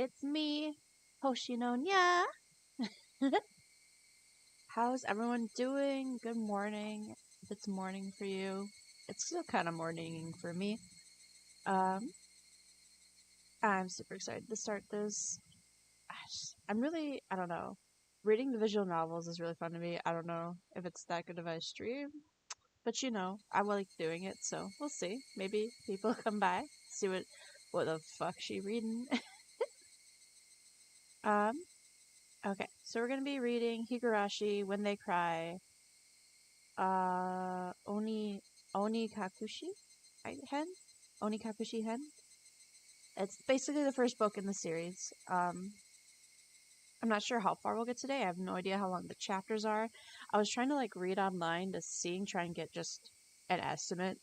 it's me, Hoshinonya. How's everyone doing? Good morning. If it's morning for you, it's still kind of morning for me. Um, I'm super excited to start this. I don't know. Reading the visual novels is really fun to me. I don't know if it's that good of a stream, but I like doing it, so we'll see. Maybe people come by, see what the fuck she reading. um, okay, so we're gonna be reading Higurashi When They Cry, onikakushi hen, onikakushi-hen. It's basically the first book in the series. I'm not sure how far we'll get today. I have no idea how long the chapters are. I was trying to read online to try and get just an estimate,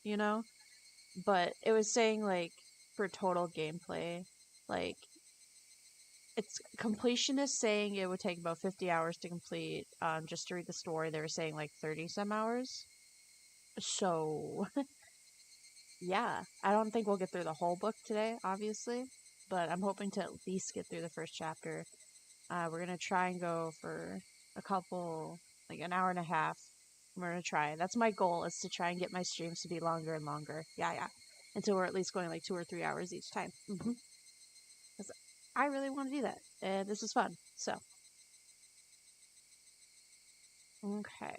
but it was saying for total gameplay, like it's completionists saying it would take about 50 hours to complete. Just to read the story, they were saying 30 some hours. So yeah, I don't think we'll get through the whole book today, obviously, but I'm hoping to at least get through the first chapter. We're gonna try and go for a couple, an hour and a half. We're gonna try. That's my goal, is to try and get my streams to be longer and longer. Yeah. Until we're at least going 2 or 3 hours each time. Because I really want to do that, and this is fun. So, okay,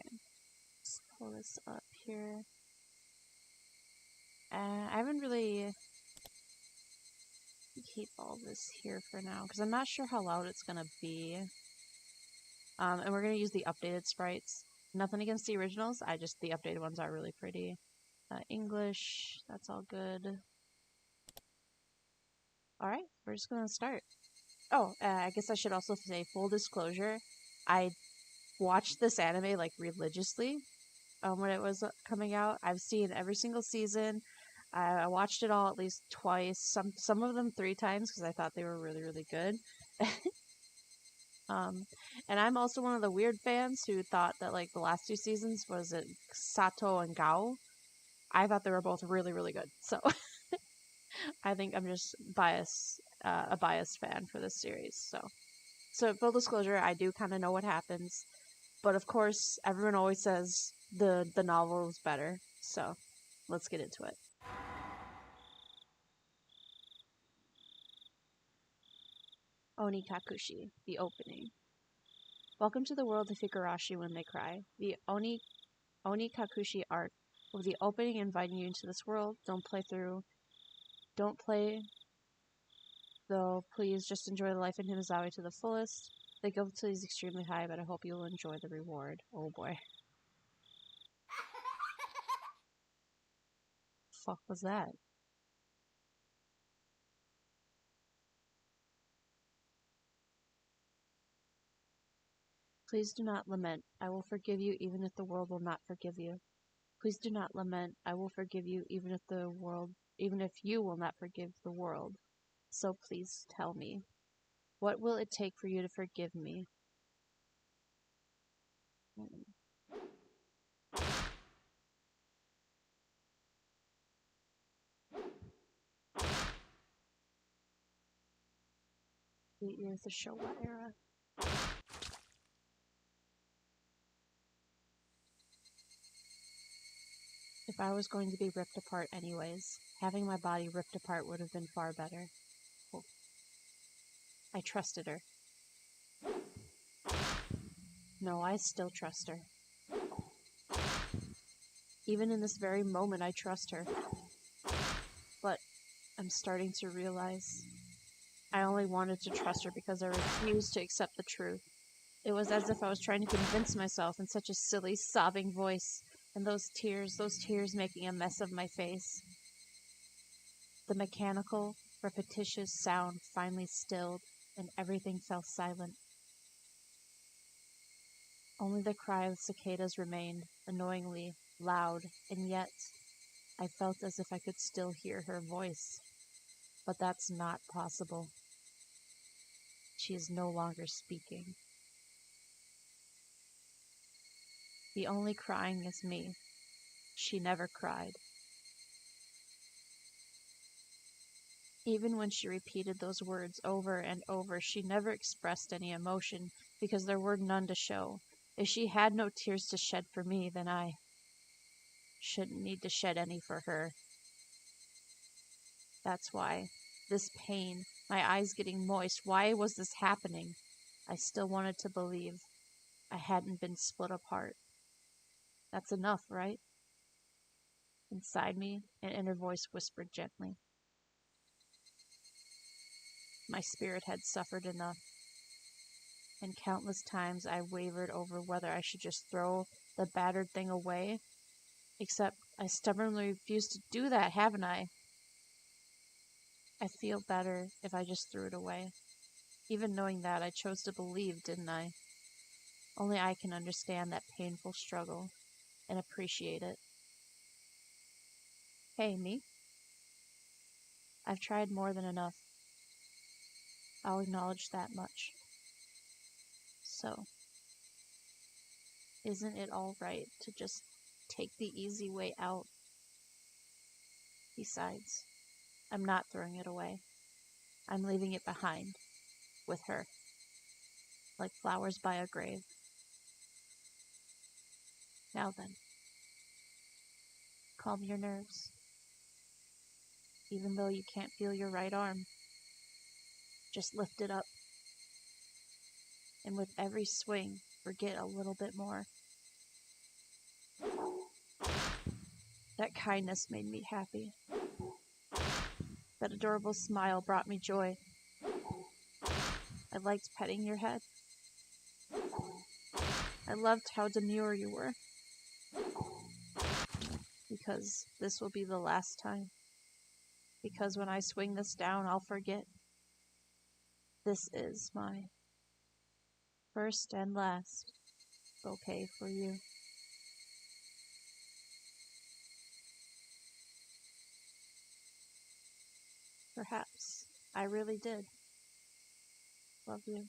let's pull this up here. I haven't really keep all this here for now because I'm not sure how loud it's gonna be. And we're gonna use the updated sprites. Nothing against the originals. The updated ones are really pretty. English, that's all good. Alright, we're just gonna start. Oh, I guess I should also say, full disclosure, I watched this anime religiously when it was coming out. I've seen every single season. I watched it all at least twice, some of them 3 times because I thought they were really, really good. And I'm also one of the weird fans who thought that the last 2 seasons, was it Sato and Gao? I thought they were both really, really good. So I think I'm just a biased fan for this series. So full disclosure, I do kind of know what happens, but of course, everyone always says the novel is better. So let's get into it. Onikakushi, the opening. Welcome to the world of Higurashi When They Cry. The Onikakushi art of the opening inviting you into this world. Don't play, though. Please just enjoy the life in Himizawa to the fullest. The difficulty is extremely high, but I hope you'll enjoy the reward. Oh boy. Fuck was that? Please do not lament. I will forgive you even if the world will not forgive you. Please do not lament. I will forgive you even if you will not forgive the world. So please tell me, what will it take for you to forgive me? The years of Showa era. If I was going to be ripped apart anyways, having my body ripped apart would have been far better. Oh. I trusted her. No, I still trust her. Even in this very moment, I trust her. But I'm starting to realize I only wanted to trust her because I refused to accept the truth. It was as if I was trying to convince myself in such a silly, sobbing voice, and those tears making a mess of my face. The mechanical, repetitious sound finally stilled, and everything fell silent. Only the cry of cicadas remained, annoyingly loud, and yet I felt as if I could still hear her voice. But that's not possible. She is no longer speaking. The only crying is me. She never cried. Even when she repeated those words over and over, she never expressed any emotion because there were none to show. If she had no tears to shed for me, then I shouldn't need to shed any for her. That's why. This pain, my eyes getting moist, why was this happening? I still wanted to believe I hadn't been split apart. That's enough, right? Inside me, an inner voice whispered gently. My spirit had suffered enough, and countless times I wavered over whether I should just throw the battered thing away. Except I stubbornly refused to do that, haven't I? I feel better if I just threw it away. Even knowing that, I chose to believe, didn't I? Only I can understand that painful struggle and appreciate it. Hey, me? I've tried more than enough. I'll acknowledge that much. So, isn't it all right to just take the easy way out? Besides, I'm not throwing it away. I'm leaving it behind, with her, like flowers by a grave. Now then, calm your nerves. Even though you can't feel your right arm, just lift it up. And with every swing, forget a little bit more. That kindness made me happy. That adorable smile brought me joy. I liked petting your head. I loved how demure you were. Because this will be the last time. Because when I swing this down, I'll forget. This is my first and last bouquet for you. Perhaps I really did love you.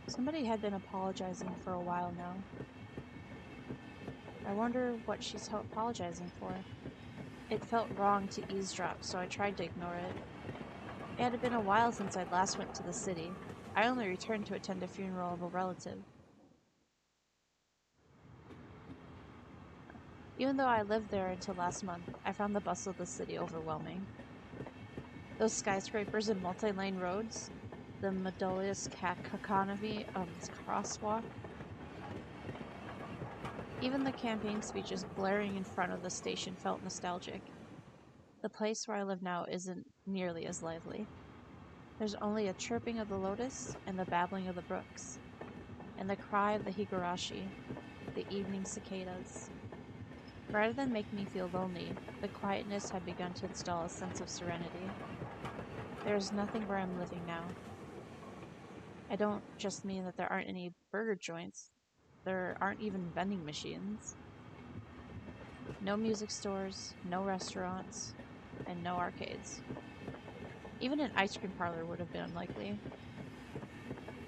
Somebody had been apologizing for a while now. I wonder what she's apologizing for. It felt wrong to eavesdrop, so I tried to ignore it. It had been a while since I'd last went to the city. I only returned to attend a funeral of a relative. Even though I lived there until last month, I found the bustle of the city overwhelming. Those skyscrapers and multi-lane roads, the melodious cacophony of its crosswalk, even the campaign speeches blaring in front of the station felt nostalgic. The place where I live now isn't nearly as lively. There's only a chirping of the lotus and the babbling of the brooks, and the cry of the Higurashi, the evening cicadas. Rather than make me feel lonely, the quietness had begun to install a sense of serenity. There is nothing where I'm living now. I don't just mean that there aren't any burger joints. There aren't even vending machines. No music stores, no restaurants, and no arcades. Even an ice cream parlor would have been unlikely.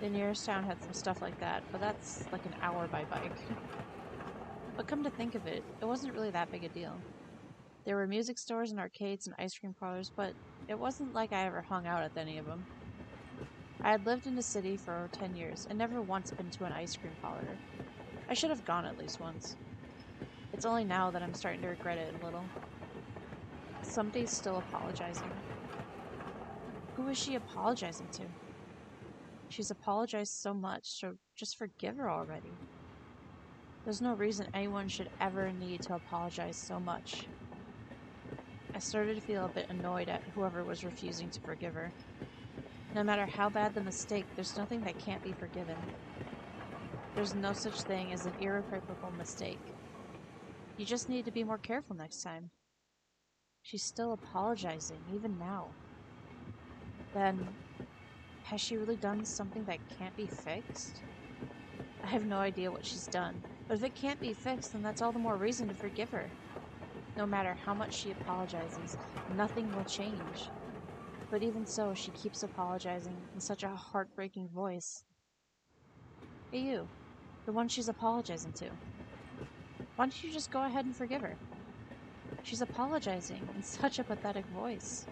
The nearest town had some stuff like that, but that's like an hour by bike. But come to think of it, it wasn't really that big a deal. There were music stores and arcades and ice cream parlors, but it wasn't like I ever hung out at any of them. I had lived in the city for over 10 years and never once been to an ice cream parlor. I should have gone at least once. It's only now that I'm starting to regret it a little. Somebody's still apologizing. Who is she apologizing to? She's apologized so much, so just forgive her already. There's no reason anyone should ever need to apologize so much. I started to feel a bit annoyed at whoever was refusing to forgive her. No matter how bad the mistake, there's nothing that can't be forgiven. There's no such thing as an irreparable mistake. You just need to be more careful next time. She's still apologizing, even now. Then, has she really done something that can't be fixed? I have no idea what she's done, but if it can't be fixed, then that's all the more reason to forgive her. No matter how much she apologizes, nothing will change. But even so, she keeps apologizing in such a heartbreaking voice. Hey you, the one she's apologizing to. Why don't you just go ahead and forgive her? She's apologizing in such a pathetic voice.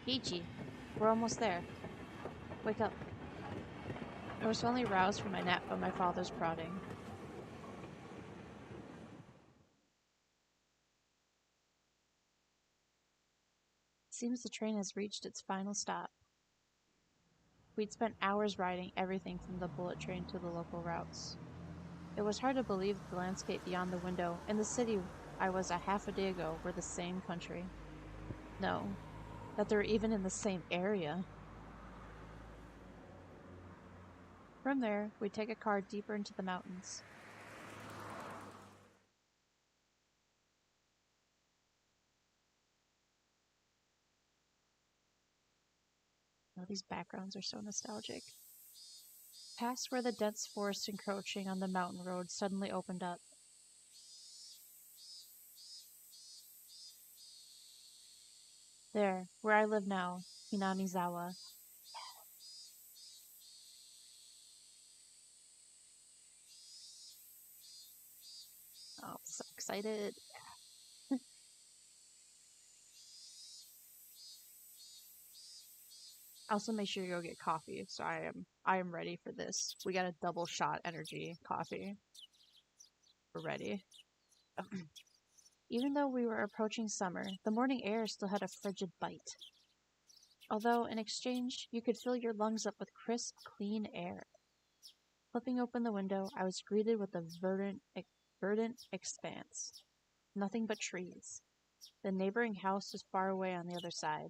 Ichi, we're almost there. Wake up. I was finally roused from my nap by my father's prodding. It seems the train has reached its final stop. We'd spent hours riding everything from the bullet train to the local routes. It was hard to believe the landscape beyond the window and the city I was a half a day ago were the same country. No, that they were even in the same area. From there, we'd take a car deeper into the mountains. Oh, these backgrounds are so nostalgic. Past where the dense forest encroaching on the mountain road suddenly opened up. There, where I live now, Hinamizawa. Oh, I'm so excited. Also, make sure you go get coffee. So I am ready for this. We got a double shot energy coffee. We're ready. Even though we were approaching summer, the morning air still had a frigid bite. Although, in exchange, you could fill your lungs up with crisp, clean air. Flipping open the window, I was greeted with a verdant expanse. Nothing but trees. The neighboring house was far away on the other side,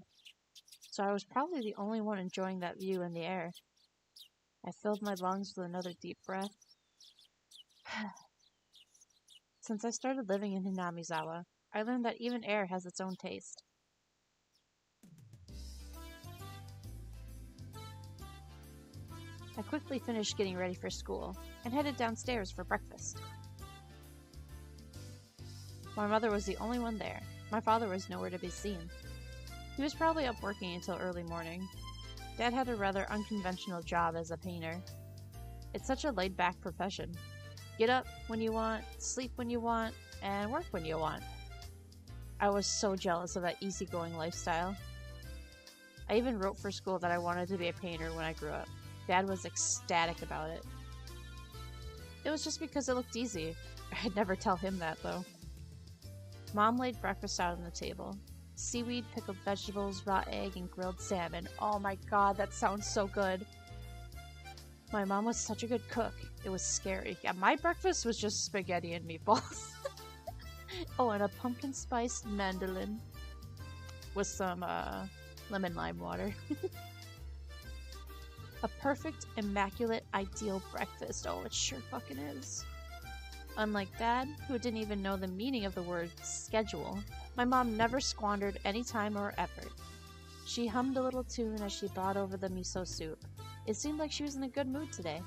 so I was probably the only one enjoying that view in the air. I filled my lungs with another deep breath. Since I started living in Hinamizawa, I learned that even air has its own taste. I quickly finished getting ready for school and headed downstairs for breakfast. My mother was the only one there. My father was nowhere to be seen. He was probably up working until early morning. Dad had a rather unconventional job as a painter. It's such a laid-back profession. Get up when you want, sleep when you want, and work when you want. I was so jealous of that easygoing lifestyle. I even wrote for school that I wanted to be a painter when I grew up. Dad was ecstatic about it. It was just because it looked easy. I'd never tell him that, though. Mom laid breakfast out on the table. Seaweed, pickled vegetables, raw egg, and grilled salmon. Oh my god, that sounds so good. My mom was such a good cook. It was scary. Yeah, my breakfast was just spaghetti and meatballs. Oh, and a pumpkin spice mandolin with some lemon lime water. A perfect, immaculate, ideal breakfast. Oh, it sure fucking is. Unlike Dad, who didn't even know the meaning of the word schedule, my mom never squandered any time or effort. She hummed a little tune as she brought over the miso soup. It seemed like she was in a good mood today.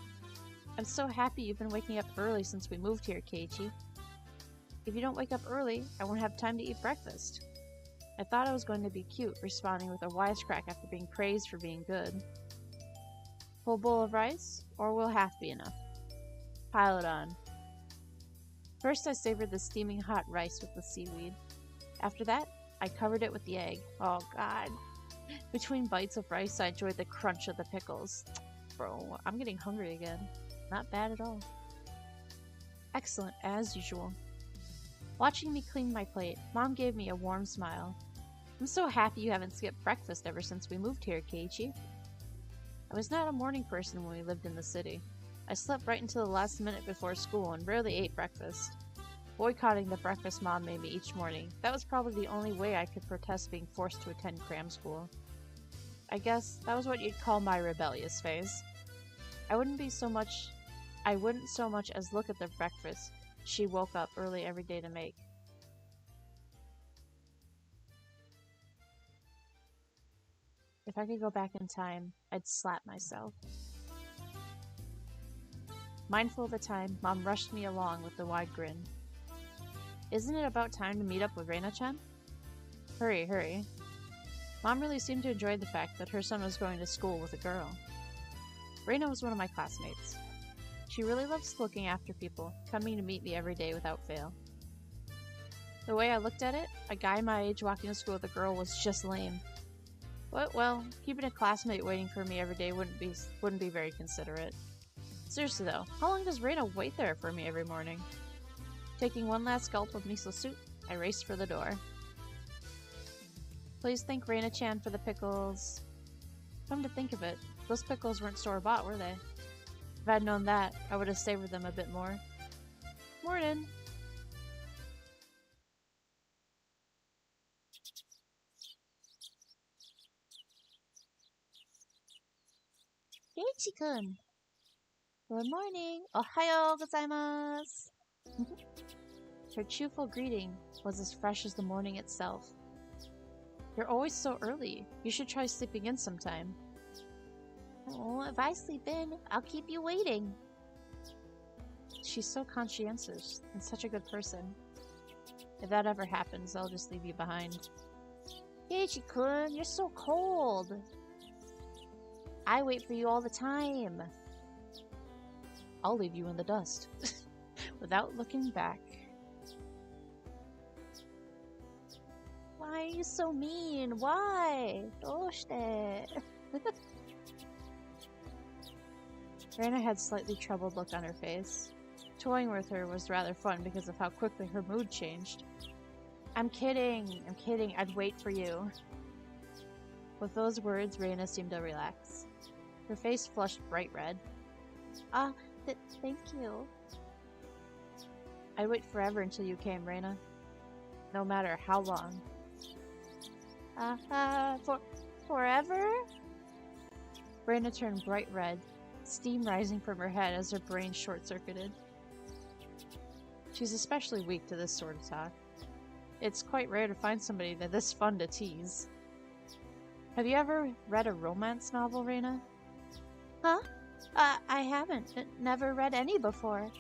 I'm so happy you've been waking up early since we moved here, Keiichi. If you don't wake up early, I won't have time to eat breakfast. I thought I was going to be cute, responding with a wisecrack after being praised for being good. Full bowl of rice, or will half be enough? Pile it on. First, I savored the steaming hot rice with the seaweed. After that, I covered it with the egg. Oh god. Between bites of rice, I enjoyed the crunch of the pickles. Bro, I'm getting hungry again. Not bad at all. Excellent, as usual. Watching me clean my plate, Mom gave me a warm smile. I'm so happy you haven't skipped breakfast ever since we moved here, Keiichi. I was not a morning person when we lived in the city. I slept right until the last minute before school and rarely ate breakfast. Boycotting the breakfast Mom made me each morning, that was probably the only way I could protest being forced to attend cram school. I guess that was what you'd call my rebellious phase. I wouldn't so much as look at the breakfast she woke up early every day to make. If I could go back in time, I'd slap myself. Mindful of the time, Mom rushed me along with a wide grin. Isn't it about time to meet up with Reina-chan? Hurry, hurry. Mom really seemed to enjoy the fact that her son was going to school with a girl. Reina was one of my classmates. She really loves looking after people, coming to meet me every day without fail. The way I looked at it, a guy my age walking to school with a girl was just lame. But, well, keeping a classmate waiting for me every day wouldn't be very considerate. Seriously though, how long does Reina wait there for me every morning? Taking one last gulp of miso soup, I raced for the door. Please thank Reina-chan for the pickles. Come to think of it, those pickles weren't store-bought, were they? If I'd known that, I would have savored them a bit more. Morning! Keiichi-kun! Good morning! Ohayo gozaimasu! Her cheerful greeting was as fresh as the morning itself. You're always so early. You should try sleeping in sometime. Oh, if I sleep in, I'll keep you waiting. She's so conscientious and such a good person. If that ever happens, I'll just leave you behind. Keiichi-kun, you're so cold. I wait for you all the time. I'll leave you in the dust. Without looking back. Why are you so mean? Why? Doshite? Reina had a slightly troubled look on her face. Toying with her was rather fun because of how quickly her mood changed. I'm kidding. I'm kidding. I'd wait for you. With those words, Reina seemed to relax. Her face flushed bright red. Thank you. I'd wait forever until you came, Reina. No matter how long. Forever? Reina turned bright red, steam rising from her head as her brain short-circuited. She's especially weak to this sort of talk. It's quite rare to find somebody that's this fun to tease. Have you ever read a romance novel, Reina? Huh? I haven't. Never read any before.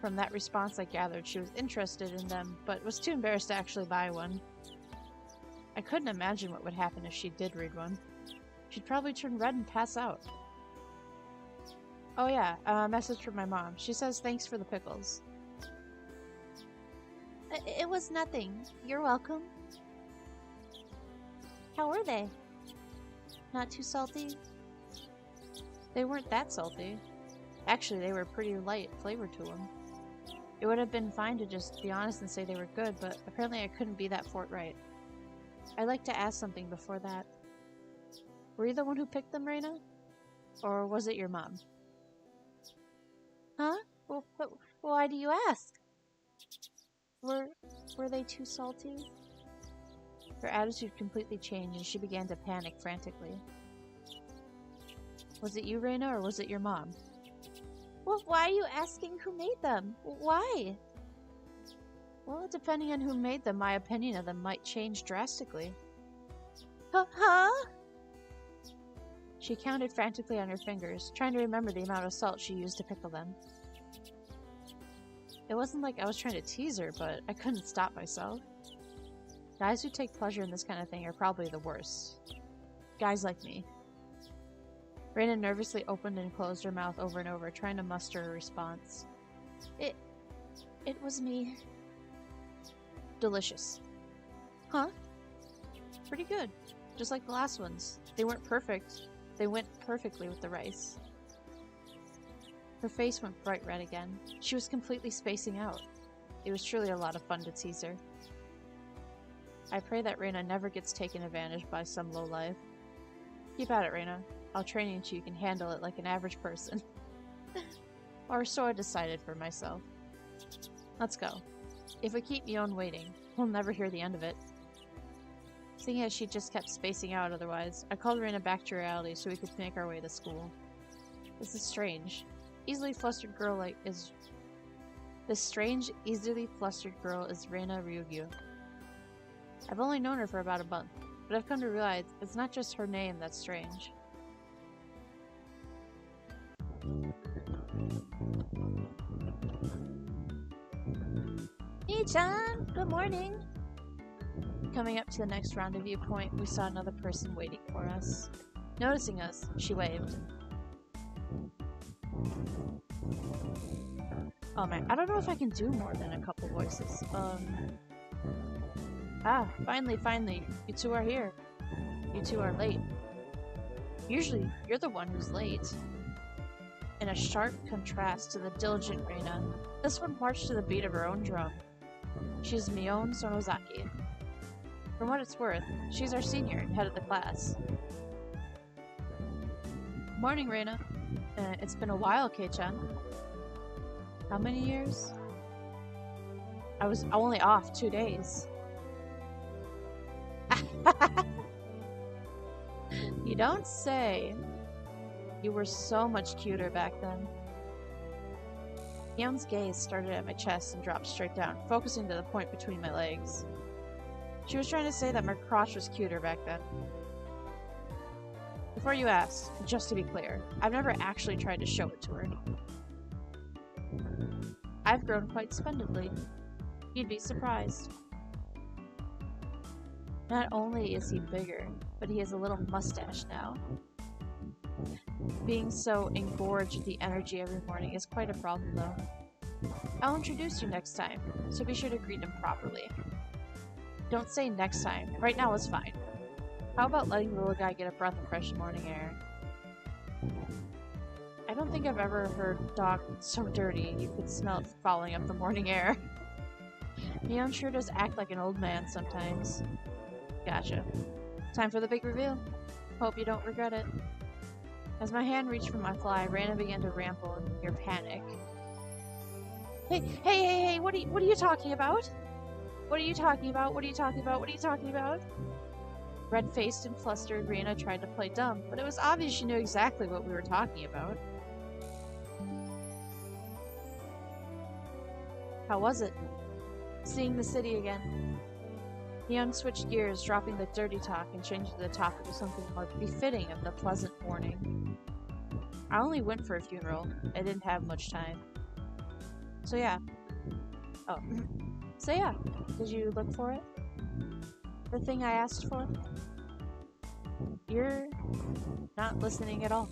From that response, I gathered she was interested in them, but was too embarrassed to actually buy one. I couldn't imagine what would happen if she did read one. She'd probably turn red and pass out. Oh yeah, a message from my mom. She says thanks for the pickles. It was nothing. You're welcome. How were they? Not too salty? They weren't that salty. Actually, they were pretty light flavor to them. It would have been fine to just be honest and say they were good, but apparently I couldn't be that forthright. I'd like to ask something before that. Were you the one who picked them, Reina? Or was it your mom? Huh? Well, why do you ask? Were they too salty? Her attitude completely changed and she began to panic frantically. Was it you, Reina, or was it your mom? Well, why are you asking who made them? Why? Well, depending on who made them, my opinion of them might change drastically. Huh? She counted frantically on her fingers, trying to remember the amount of salt she used to pickle them. It wasn't like I was trying to tease her, but I couldn't stop myself. Guys who take pleasure in this kind of thing are probably the worst. Guys like me. Reina nervously opened and closed her mouth over and over, trying to muster a response. It was me. Delicious. Huh? Pretty good. Just like the last ones. They weren't perfect. They went perfectly with the rice. Her face went bright red again. She was completely spacing out. It was truly a lot of fun to tease her. I pray that Reina never gets taken advantage by some lowlife. Keep at it, Reina. I'll train you until you can handle it like an average person. Or so I decided for myself. Let's go. If we keep Mion waiting, we'll never hear the end of it. Seeing as she just kept spacing out otherwise, I called Reina back to reality so we could make our way to school. This is strange. This strange, easily flustered girl is Reina Ryugyu. I've only known her for about a month, but I've come to realize it's not just her name that's strange. Hey-chan! Good morning! Coming up to the next rendezvous point, we saw another person waiting for us. Noticing us, she waved. Oh man, I don't know if I can do more than a couple voices. Finally, you two are here. You two are late. Usually, you're the one who's late. In a sharp contrast to the diligent Reina, this one marched to the beat of her own drum. She's Mion Sonozaki. For what it's worth, she's our senior and head of the class. Morning, Reina. It's been a while, Kei-chan. How many years? I was only off 2 days. You don't say. You were so much cuter back then. Mion's gaze started at my chest and dropped straight down, focusing to the point between my legs. She was trying to say that my crotch was cuter back then. Before you ask, just to be clear, I've never actually tried to show it to her. I've grown quite splendidly. You'd be surprised. Not only is he bigger, but he has a little mustache now. Being so engorged with the energy every morning is quite a problem, though. I'll introduce you next time, so be sure to greet him properly. Don't say next time. Right now is fine. How about letting the little guy get a breath of fresh morning air? I don't think I've ever heard a dog so dirty you could smell it falling up the morning air. Mion sure does act like an old man sometimes. Gotcha. Time for the big reveal. Hope you don't regret it. As my hand reached for my fly, Reina began to ramble in near panic. Hey, what are you talking about? What are you talking about? What are you talking about? What are you talking about? Red-faced and flustered, Reina tried to play dumb, but it was obvious she knew exactly what we were talking about. How was it? Seeing the city again. Mion switched gears, dropping the dirty talk and changing the topic to something more befitting of the pleasant morning. I only went for a funeral. I didn't have much time. So yeah. Did you look for it? The thing I asked for? You're not listening at all.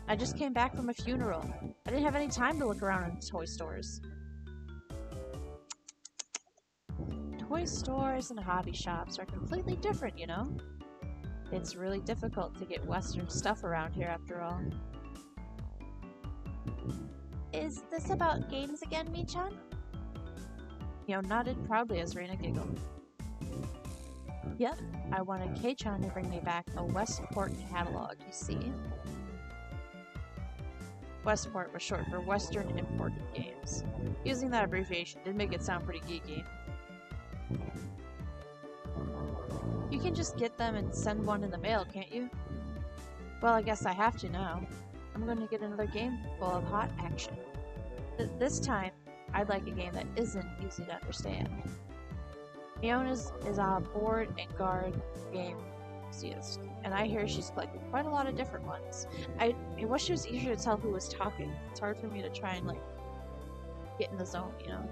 I just came back from a funeral. I didn't have any time to look around in toy stores. Toy stores and hobby shops are completely different, you know? It's really difficult to get Western stuff around here after all. Is this about games again, Mi-chan? Mion nodded proudly as Reina giggled. Yep, I wanted Kei-chan to bring me back a Westport catalog, you see. Westport was short for Western Imported Games. Using that abbreviation did make it sound pretty geeky. You can just get them and send one in the mail, can't you? Well, I guess I have to now. I'm going to get another game full of hot action. This time, I'd like a game that isn't easy to understand. Mion is a board and guard game enthusiast, and I hear she's collected quite a lot of different ones. I wish it was easier to tell who was talking. It's hard for me to try and, get in the zone, you know?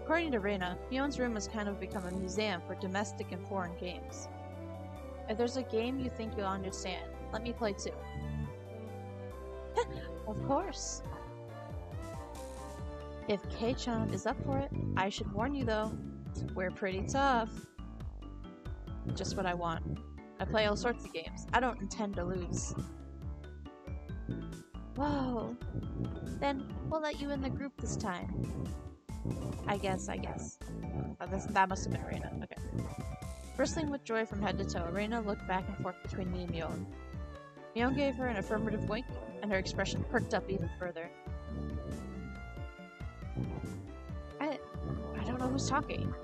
According to Reina, Mion's room has kind of become a museum for domestic and foreign games. If there's a game you think you'll understand, let me play too. Of course. If Kei-chan is up for it, I should warn you though, we're pretty tough. Just what I want. I play all sorts of games. I don't intend to lose. Whoa. Then we'll let you in the group this time. I guess. Oh, that must have been Reina. Okay. Bristling with joy from head to toe, Reina looked back and forth between me and Mion. Mion gave her an affirmative wink, and her expression perked up even further. I don't know who's talking.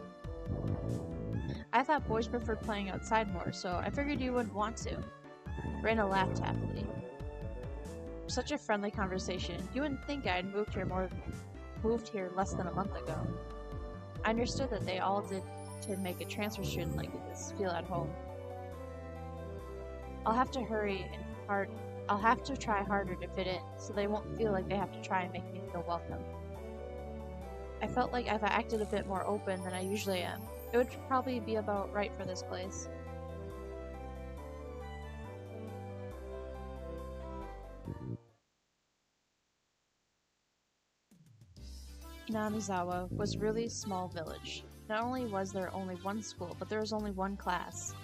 I thought boys preferred playing outside more, so I figured you wouldn't want to. Reina laughed happily. Such a friendly conversation. You wouldn't think I'd moved here less than a month ago. I understood that they all did to make a transfer student like this feel at home. I'll have to try harder to fit in, so they won't feel like they have to try and make me feel welcome. I felt like if I acted a bit more open than I usually am, it would probably be about right for this place. Inamizawa was a really small village. Not only was there only one school, but there was only one class.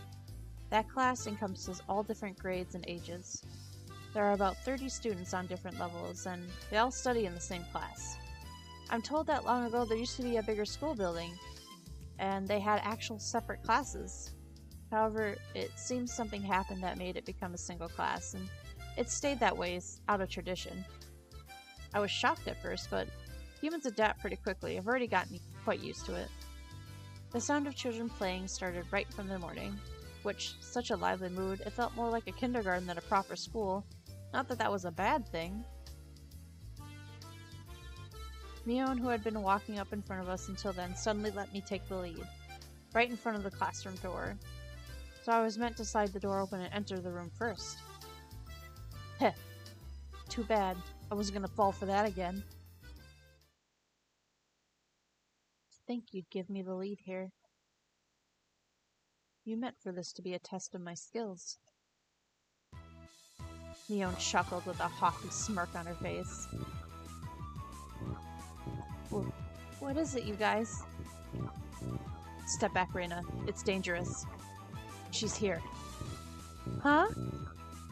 That class encompasses all different grades and ages. There are about 30 students on different levels, and they all study in the same class. I'm told that long ago there used to be a bigger school building, and they had actual separate classes. However, it seems something happened that made it become a single class, and it stayed that way out of tradition. I was shocked at first, but humans adapt pretty quickly. I've already gotten quite used to it. The sound of children playing started right from the morning, which, such a lively mood, it felt more like a kindergarten than a proper school. Not that that was a bad thing. Mion, who had been walking up in front of us until then, suddenly let me take the lead, right in front of the classroom door. So I was meant to slide the door open and enter the room first. Heh. Too bad. I wasn't gonna fall for that again. Think you'd give me the lead here. You meant for this to be a test of my skills. Mion chuckled with a haughty smirk on her face. What is it, you guys? Step back, Reina. It's dangerous. She's here. Huh?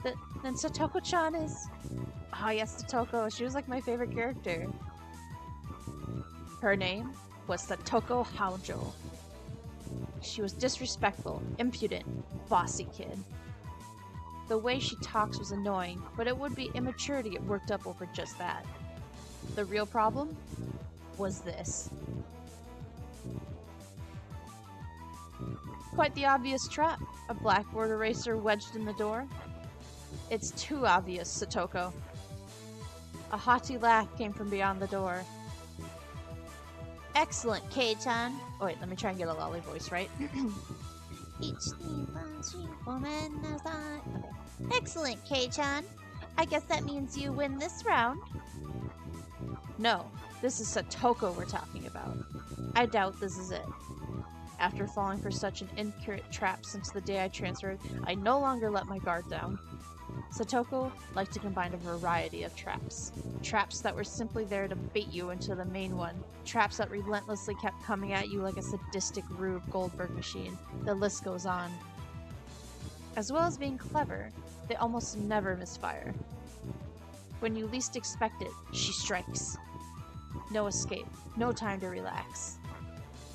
Then Satoko-chan is... Oh yes, Satoko. She was like my favorite character. Her name was Satoko Haojo. She was disrespectful, impudent, bossy kid. The way she talks was annoying, but it would be immature to get worked up over just that. The real problem was this. Quite the obvious trap. A blackboard eraser wedged in the door. It's too obvious, Satoko. A haughty laugh came from beyond the door. Excellent, Kei-chan. Oh wait, let me try and get a lolly voice, right? Okay. Excellent, Kei-chan. I guess that means you win this round. No, this is Satoko we're talking about. I doubt this is it. After falling for such an inaccurate trap since the day I transferred, I no longer let my guard down. Satoko liked to combine a variety of traps. Traps that were simply there to bait you into the main one. Traps that relentlessly kept coming at you like a sadistic Rube Goldberg machine. The list goes on. As well as being clever, they almost never misfire. When you least expect it, she strikes. No escape, no time to relax.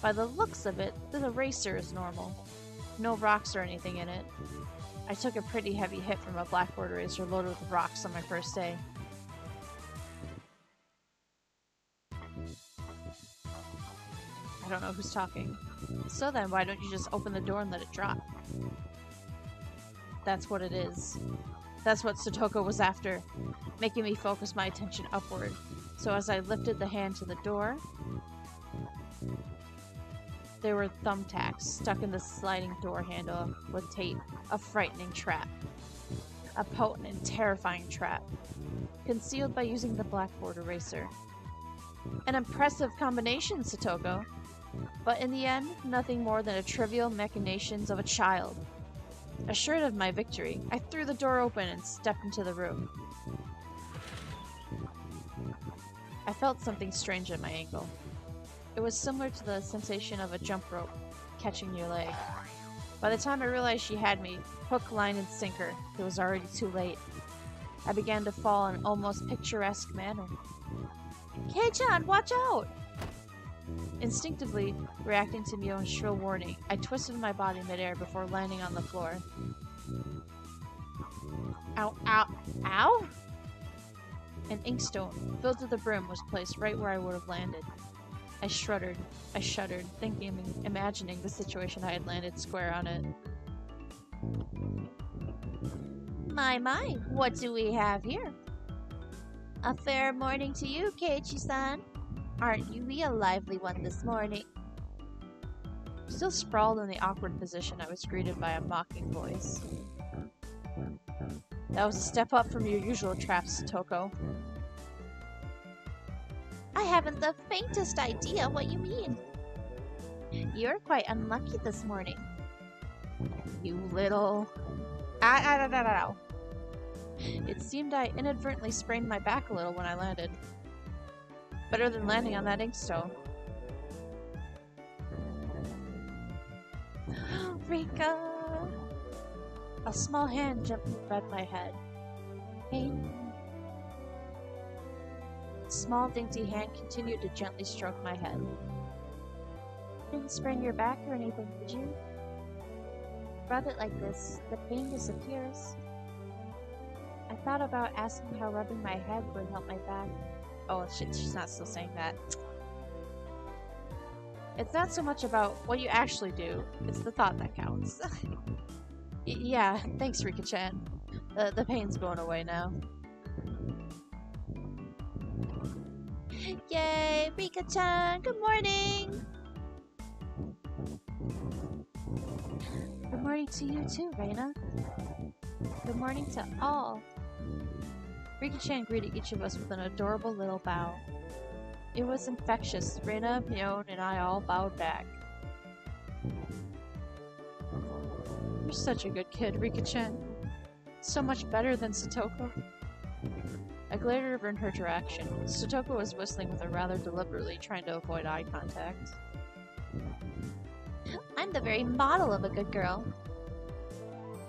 By the looks of it, the eraser is normal. No rocks or anything in it. I took a pretty heavy hit from a blackboard eraser loaded with rocks on my first day. I don't know who's talking. So then, why don't you just open the door and let it drop? That's what it is. That's what Satoko was after, making me focus my attention upward. So as I lifted the hand to the door, there were thumbtacks stuck in the sliding door handle with tape. A frightening trap. A potent and terrifying trap. Concealed by using the blackboard eraser. An impressive combination, Satoko. But in the end, nothing more than a trivial machinations of a child. Assured of my victory, I threw the door open and stepped into the room. I felt something strange at my ankle. It was similar to the sensation of a jump rope catching your leg. By the time I realized she had me, hook, line, and sinker, it was already too late. I began to fall in an almost picturesque manner. Kei-chan, watch out! Instinctively, reacting to Mion's shrill warning, I twisted my body midair before landing on the floor. Ow, ow, ow! An inkstone, filled to the brim, was placed right where I would have landed. I shuddered, imagining the situation I had landed square on it. My, what do we have here? A fair morning to you, Keiichi-san. Aren't you a lively one this morning? Still sprawled in the awkward position, I was greeted by a mocking voice. That was a step up from your usual traps, Satoko. I I haven't the faintest idea what you mean. You're quite unlucky this morning. You little... Ow. It seemed I inadvertently sprained my back a little when I landed. Better than landing on that inkstone. Rika! A small hand gently rubbed my head. Pain. A small dainty hand continued to gently stroke my head. Didn't sprain your back or anything, did you? Rub it like this, the pain disappears. I thought about asking how rubbing my head would help my back. Oh shit, she's not still saying that. It's not so much about what you actually do, it's the thought that counts. Yeah, thanks Rika-chan. The pain's going away now. Yay, Rika-chan, good morning! Good morning to you too, Reina. Good morning to all. Rika-chan greeted each of us with an adorable little bow. It was infectious. Reina, Mion, and I all bowed back. You're such a good kid, Rika-chan. So much better than Satoko. I glared over in her direction. Satoko was whistling with her rather deliberately, trying to avoid eye contact. I'm the very model of a good girl.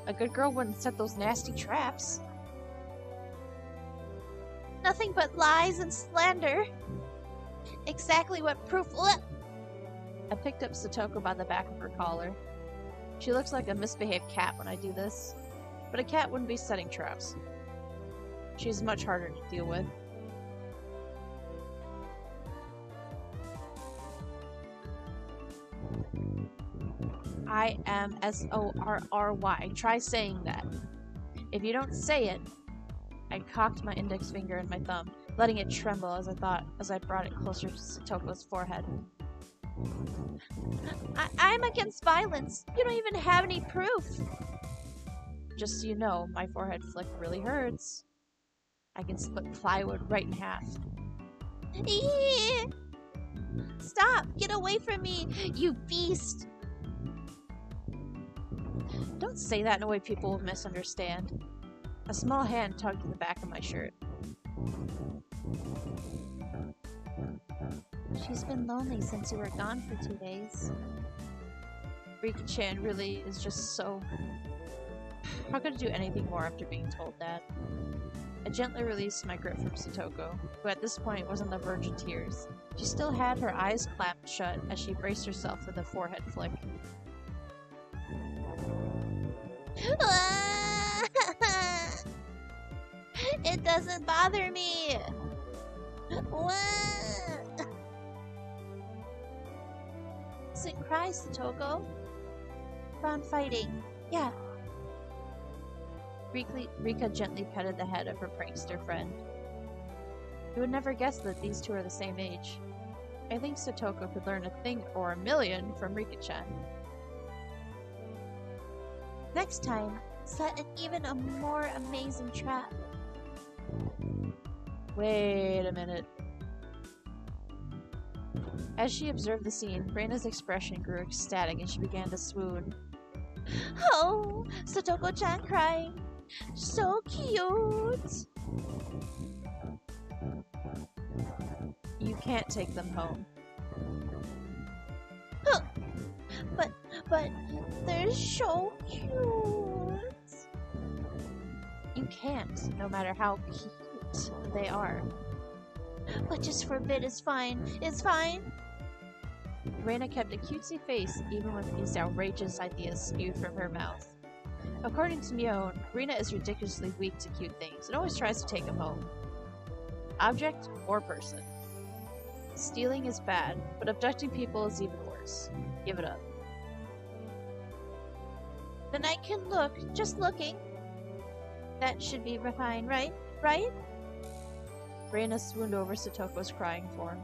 A good girl wouldn't set those nasty traps. Nothing but lies and slander. Exactly what proof... I picked up Satoko by the back of her collar. She looks like a misbehaved cat when I do this, but a cat wouldn't be setting traps. She's much harder to deal with. I-M-S-O-R-R-Y. Try saying that. If you don't say it... I cocked my index finger and my thumb, letting it tremble as I brought it closer to Satoko's forehead. I'm against violence. You don't even have any proof. Just so you know, my forehead flick really hurts. I can split plywood right in half. Eee! Stop! Get away from me, you beast! Don't say that in a way people will misunderstand. A small hand tugged at the back of my shirt. She's been lonely since you were gone for 2 days. Rika-chan really is just so... How could I do anything more after being told that? I gently released my grip from Satoko, who at this point was on the verge of tears. She still had her eyes clamped shut as she braced herself for the forehead flick. It doesn't bother me! What? Sit and cry, Satoko. Keep on fighting. Yeah. Rika gently petted the head of her prankster friend. You would never guess that these two are the same age. I think Satoko could learn a thing or a million from Rika-chan. Next time, set an even more amazing trap. Wait a minute. As she observed the scene, Reina's expression grew ecstatic and she began to swoon. Oh, Satoko-chan crying. So cute! You can't take them home. Huh. But they're so cute. You can't, no matter how cute they are. But just for a bit is fine. It's fine. Reina kept a cutesy face even with these outrageous ideas spewed from her mouth. According to Mion, Reina is ridiculously weak to cute things and always tries to take them home. Object or person. Stealing is bad, but abducting people is even worse. Give it up. Then I can look, just looking. That should be fine, right? Right? Reina swooned over Satoko's crying form.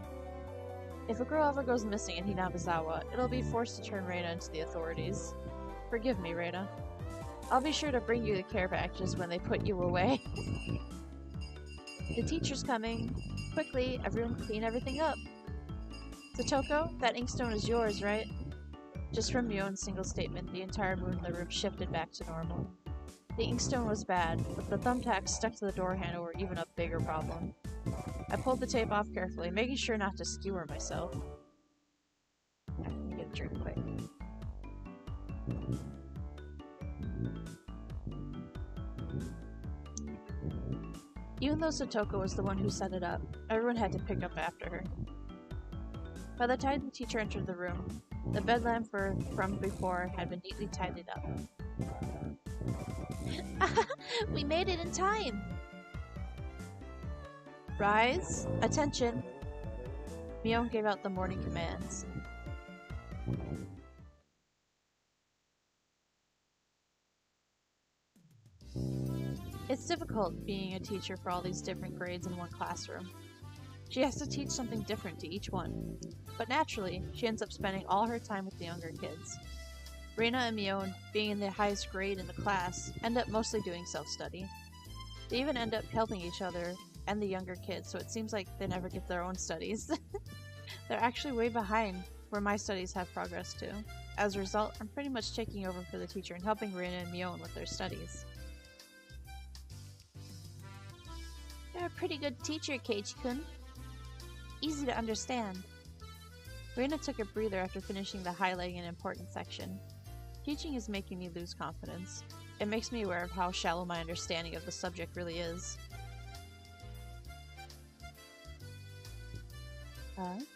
If a girl ever goes missing in Hinabizawa, it'll be forced to turn Reina into the authorities. Forgive me, Reina. I'll be sure to bring you the care packages when they put you away. The teacher's coming. Quickly, everyone clean everything up. Satoko, that inkstone is yours, right? Just from Mion's single statement, the entire mood in the room shifted back to normal. The inkstone was bad, but the thumbtacks stuck to the door handle were even a bigger problem. I pulled the tape off carefully, making sure not to skewer myself. Let me get a drink quick. Even though Satoko was the one who set it up, everyone had to pick up after her. By the time the teacher entered the room, the bed lamp from before had been neatly tidied up. We made it in time! Rise! Attention! Mion gave out the morning commands. It's difficult being a teacher for all these different grades in one classroom. She has to teach something different to each one, but naturally, she ends up spending all her time with the younger kids. Reina and Mion, being in the highest grade in the class, end up mostly doing self-study. They even end up helping each other and the younger kids, so it seems like they never get their own studies. They're actually way behind where my studies have progressed to. As a result, I'm pretty much taking over for the teacher and helping Reina and Mion with their studies. You're a pretty good teacher, Keiichi-kun. Easy to understand. Reina took a breather after finishing the highlighting an important section. Teaching is making me lose confidence. It makes me aware of how shallow my understanding of the subject really is.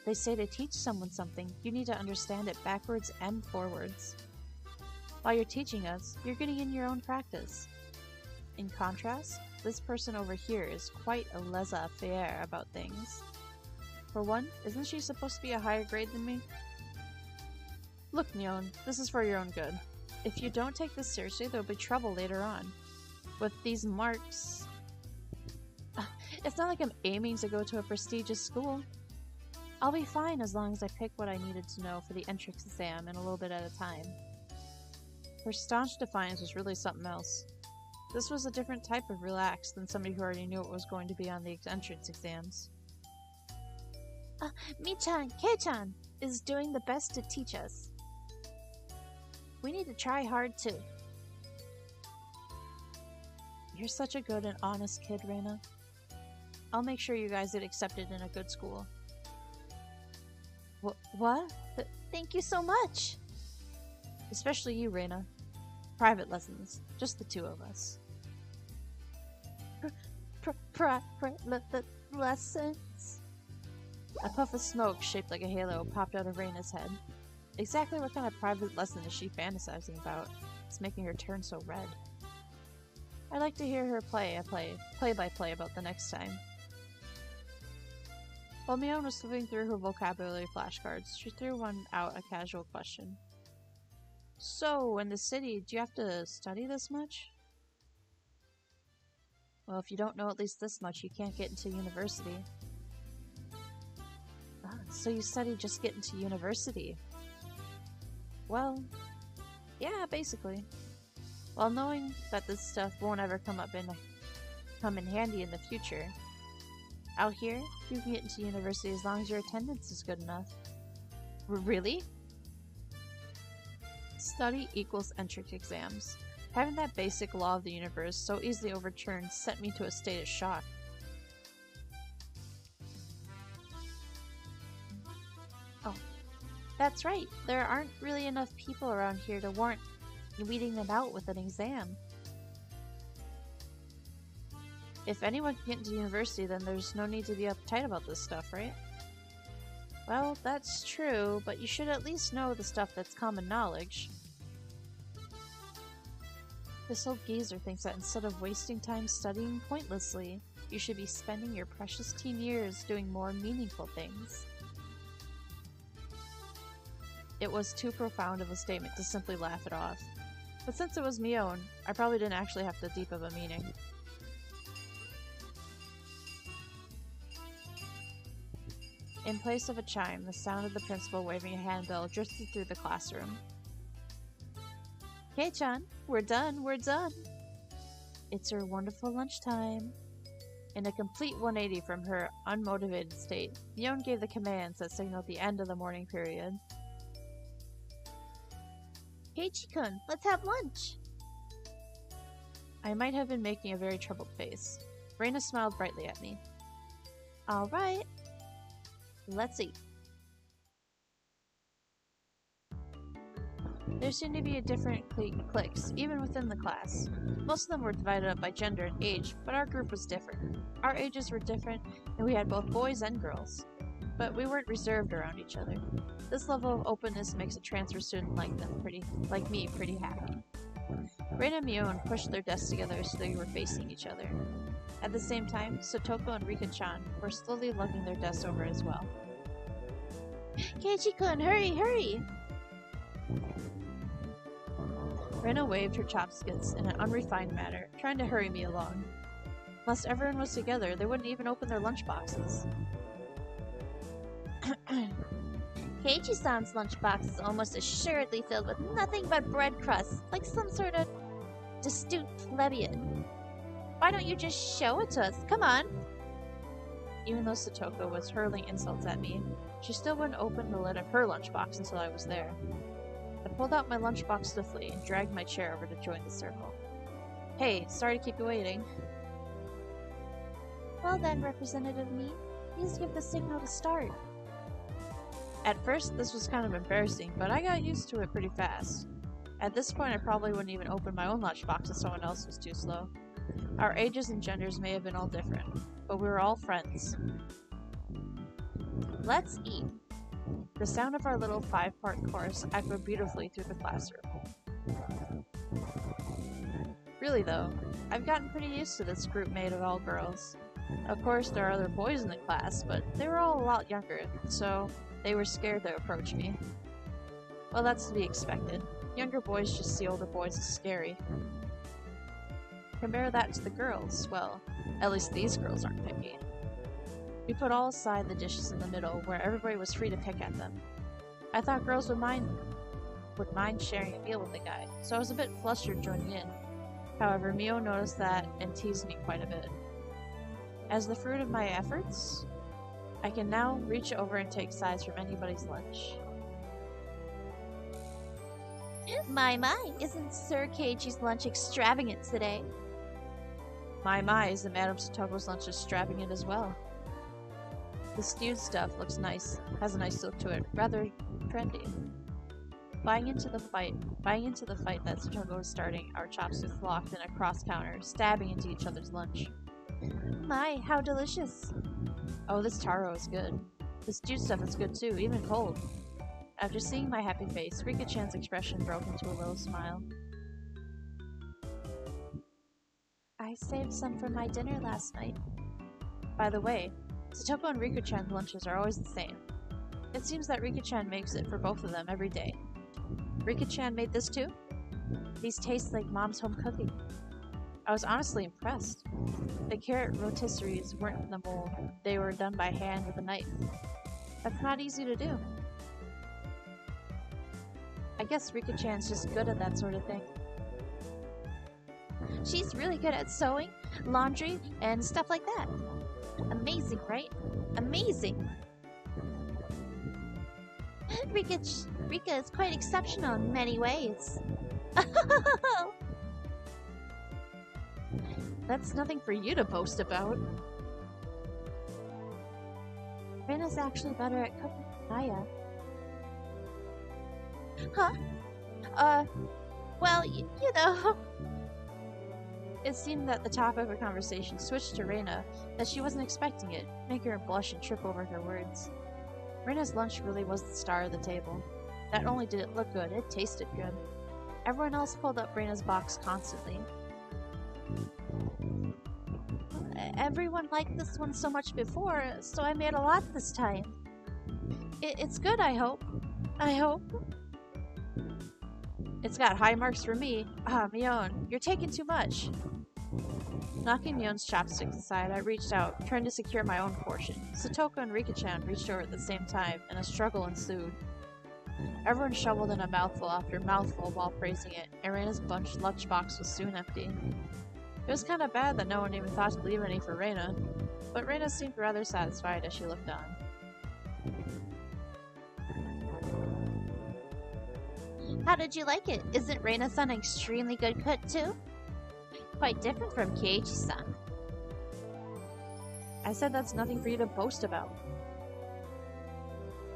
They say to teach someone something, you need to understand it backwards and forwards. While you're teaching us, you're getting in your own practice. In contrast, this person over here is quite a laissez-faire about things. For one, isn't she supposed to be a higher grade than me? Look, Mion, this is for your own good. If you don't take this seriously, there'll be trouble later on. With these marks... It's not like I'm aiming to go to a prestigious school. I'll be fine as long as I pick what I needed to know for the entrance exam and a little bit at a time. Her staunch defiance was really something else. This was a different type of relax than somebody who already knew what was going to be on the entrance exams. Mi-chan, Kei-chan is doing the best to teach us. We need to try hard too. You're such a good and honest kid, Reina. I'll make sure you guys get accepted in a good school. What? Thank you so much! Especially you, Reina. Private lessons. Just the two of us. Lessons? A puff of smoke shaped like a halo popped out of Reina's head. Exactly what kind of private lesson is she fantasizing about? It's making her turn so red. I'd like to hear her play-by-play about the next time. While Mion was flipping through her vocabulary flashcards, she threw one out, a casual question. So, in the city, do you have to study this much? Well, if you don't know at least this much, you can't get into university. So you study just get into university? Well, yeah, basically. While knowing that this stuff won't ever come in handy in the future, out here, you can get into university as long as your attendance is good enough. Really? Study equals entrance exams. Having that basic law of the universe so easily overturned sent me to a state of shock. Oh, that's right. There aren't really enough people around here to warrant weeding them out with an exam. If anyone can get into university, then there's no need to be uptight about this stuff, right? Well, that's true, but you should at least know the stuff that's common knowledge. This old geezer thinks that instead of wasting time studying pointlessly, you should be spending your precious teen years doing more meaningful things. It was too profound of a statement to simply laugh it off. But since it was Mion, I probably didn't actually have that deep of a meaning. In place of a chime, the sound of the principal waving a handbell drifted through the classroom. Kei-chan, we're done, we're done! It's your wonderful lunchtime. In a complete 180 from her unmotivated state, Mion gave the commands that signaled the end of the morning period. Keiichi-kun, let's have lunch! I might have been making a very troubled face. Reina smiled brightly at me. Alright. Let's eat. There seemed to be different cliques, even within the class. Most of them were divided up by gender and age, but our group was different. Our ages were different, and we had both boys and girls. But we weren't reserved around each other. This level of openness makes a transfer student like me pretty happy. Reina and Mion pushed their desks together so they were facing each other. At the same time, Satoko and Rika-chan were slowly lugging their desks over as well. Keiichi-kun, hurry! Reina waved her chopsticks in an unrefined manner, trying to hurry me along. Unless everyone was together, they wouldn't even open their lunchboxes. Keiichi-san's lunchbox is almost assuredly filled with nothing but bread crusts, like some sort of astute plebeian. Why don't you just show it to us? Come on! Even though Satoko was hurling insults at me, she still wouldn't open the lid of her lunchbox until I was there. I pulled out my lunchbox stiffly and dragged my chair over to join the circle. Hey, sorry to keep you waiting. Well then, Representative Me, please give the signal to start. At first, this was kind of embarrassing, but I got used to it pretty fast. At this point, I probably wouldn't even open my own lunchbox if someone else was too slow. Our ages and genders may have been all different, but we were all friends. Let's eat. The sound of our little 5-part chorus echoed beautifully through the classroom. Really though, I've gotten pretty used to this group made of all girls. Of course, there are other boys in the class, but they were all a lot younger, so they were scared to approach me. Well, that's to be expected. Younger boys just see older boys as scary. Compare that to the girls, well, at least these girls aren't picky. We put all aside the dishes in the middle, where everybody was free to pick at them. I thought girls would mind sharing a meal with a guy, so I was a bit flustered joining in. However, Mio noticed that and teased me quite a bit. As the fruit of my efforts, I can now reach over and take sides from anybody's lunch. My, isn't Sir Keiichi's lunch extravagant today? My, isn't Madame Satoko's lunch extravagant as well? The stewed stuff looks nice, has a nice look to it, rather trendy. Buying into the fight that Satoko was starting, our chopsticks locked in a cross counter, stabbing into each other's lunch. My, how delicious! Oh, this taro is good. The stewed stuff is good too, even cold. After seeing my happy face, Rika-chan's expression broke into a little smile. I saved some for my dinner last night. By the way, Satoko and Rika-chan's lunches are always the same. It seems that Rika-chan makes it for both of them every day. Rika-chan made this too? These taste like Mom's home cooking. I was honestly impressed. The carrot rotisseries weren't in the mold, they were done by hand with a knife. That's not easy to do. I guess Rika-chan's just good at that sort of thing. She's really good at sewing, laundry, and stuff like that. Amazing, right? Amazing! Rika is quite exceptional in many ways. That's nothing for you to boast about. Reina's actually better at cooking than I am. Huh? Well, you know... It seemed that the topic of conversation switched to Reina, that she wasn't expecting it, making her blush and trip over her words. Reina's lunch really was the star of the table. Not only did it look good, it tasted good. Everyone else pulled up Reina's box constantly. Everyone liked this one so much before, so I made a lot this time. It's good, I hope. I hope. It's got high marks for me. Ah, Mion, you're taking too much. Knocking Mion's chopsticks aside, I reached out, trying to secure my own portion. Satoko and Rika-chan reached over at the same time, and a struggle ensued. Everyone shoveled in a mouthful after mouthful while praising it, and Reina's lunchbox was soon empty. It was kind of bad that no one even thought to leave any for Reina, but Reina seemed rather satisfied as she looked on. How did you like it? Isn't Reina-san an extremely good cook too? Quite different from Keiichi-san. I said that's nothing for you to boast about.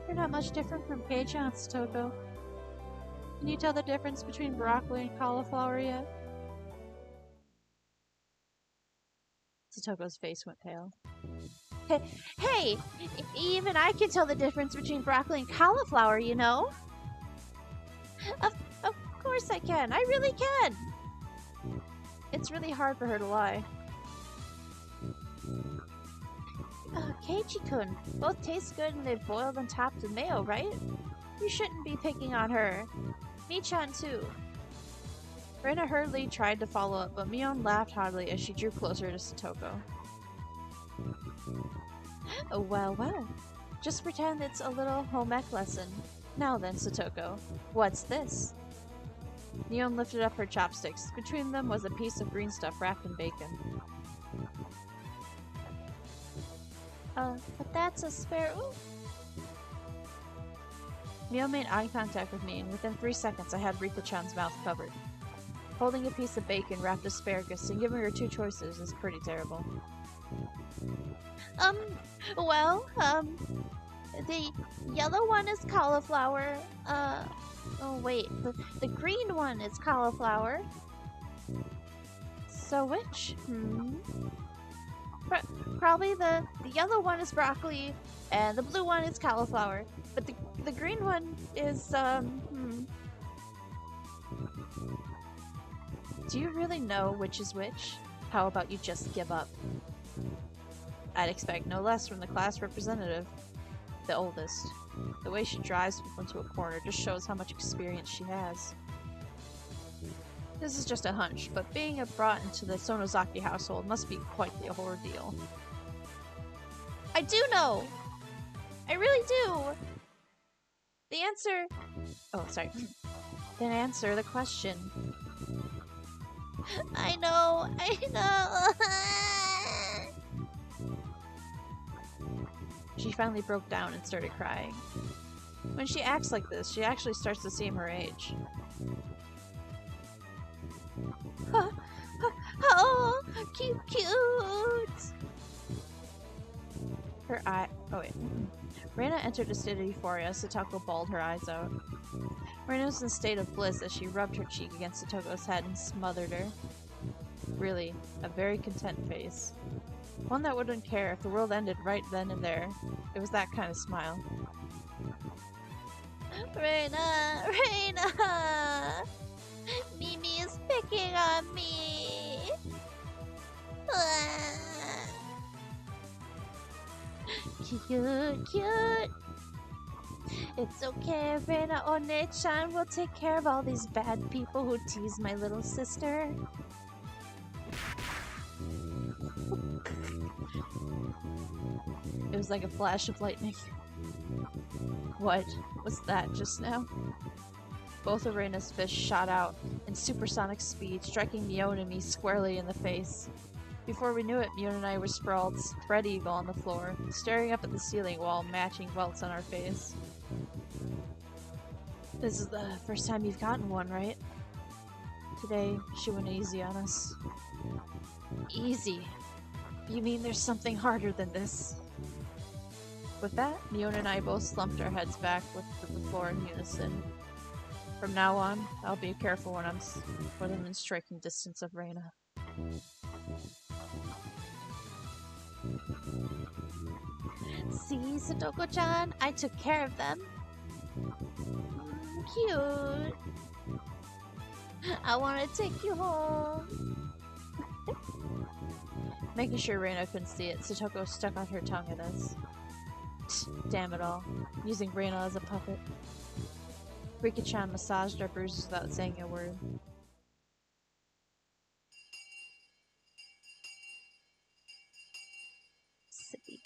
You're not much different from Keiichi-san, Satoko. Can you tell the difference between broccoli and cauliflower yet? Satoko's face went pale. Hey, even I can tell the difference between broccoli and cauliflower, you know? Of course I can. I really can. It's really hard for her to lie. Keiichi-kun, both taste good and they've boiled and topped with mayo, right? You shouldn't be picking on her. Mi-chan too. Reina hurriedly tried to follow up, but Mion laughed haughtily as she drew closer to Satoko. Oh, well. Just pretend it's a little home ec lesson. Now then, Satoko, what's this? Mion lifted up her chopsticks. Between them was a piece of green stuff wrapped in bacon. But that's a spare... Ooh. Mion made eye contact with me, and within 3 seconds I had Rika-chan's mouth covered. Holding a piece of bacon wrapped asparagus and giving her 2 choices is pretty terrible. The yellow one is cauliflower, the green one is cauliflower. So which? Probably the yellow one is broccoli, and the blue one is cauliflower. But the green one is, Do you really know which is which? How about you just give up? I'd expect no less from the class representative. The oldest. The way she drives people into a corner just shows how much experience she has. This is just a hunch, but being brought into the Sonozaki household must be quite the ordeal. I do know! I really do! The answer... Oh, sorry. Then answer the question. I know! She finally broke down and started crying. When she acts like this, she actually starts to seem her age. Oh, cute! Her eye... Oh, wait. Reina entered a state of euphoria as Satoko bawled her eyes out. Reina was in a state of bliss as she rubbed her cheek against Satoko's head and smothered her. Really, a very content face. One that wouldn't care if the world ended right then and there. It was that kind of smile. Reina! Mimi is picking on me! Cute! It's okay, Reina One-chan will take care of all these bad people who tease my little sister. It was like a flash of lightning. What was that just now? Both of Reina's fists shot out in supersonic speed, striking Mion and me squarely in the face. Before we knew it, Mion and I were sprawled, spread eagle on the floor, staring up at the ceiling while matching welts on our face. This is the first time you've gotten one, right? Today, she went easy on us. Easy? You mean there's something harder than this? With that, Mion and I both slumped our heads back with the floor in unison. From now on, I'll be careful when I'm within striking distance of Reina. See, Satoko-chan, I took care of them. Cute. I want to take you home. Making sure Reina couldn't see it, Satoko stuck out her tongue at us. Damn it all, using Reina as a puppet. Rika-chan massaged our bruises without saying a word. Silly.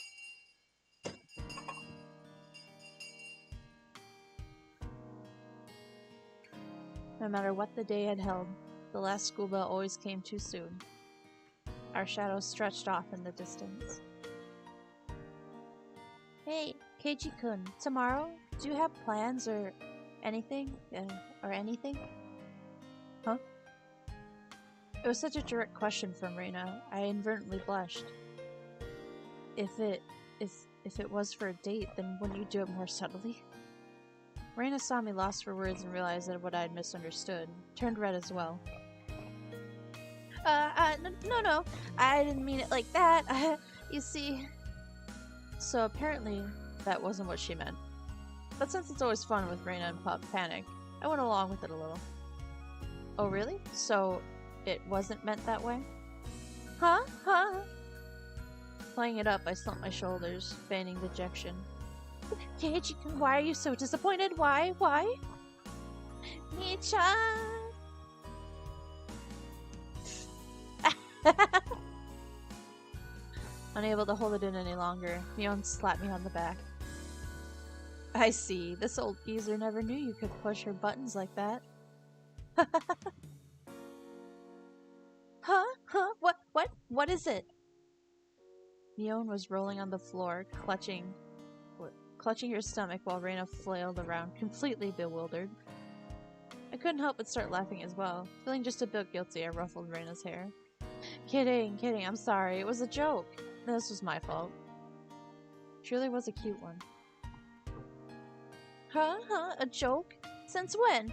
No matter what the day had held, the last school bell always came too soon. Our shadows stretched off in the distance. Hey, Keiji-kun, tomorrow, do you have plans or anything? Huh? It was such a direct question from Reina. I inadvertently blushed. If it was for a date, then wouldn't you do it more subtly? Reina saw me lost for words and realized that what I had misunderstood. Turned red as well. No, I didn't mean it like that. You see... So apparently, that wasn't what she meant. But since it's always fun with Reina and Pup Panic, I went along with it a little. Oh really? So, it wasn't meant that way? Huh? Playing it up, I slumped my shoulders, feigning dejection. Keiji-kun, why are you so disappointed? Why? Mi-chan! Unable to hold it in any longer, Mion slapped me on the back. I see. This old geezer never knew you could push her buttons like that. Huh? What is it? Mion was rolling on the floor, clutching her stomach while Reina flailed around, completely bewildered. I couldn't help but start laughing as well. Feeling just a bit guilty, I ruffled Reina's hair. Kidding, I'm sorry. It was a joke. This was my fault. Truly was a cute one. Huh? A joke? Since when?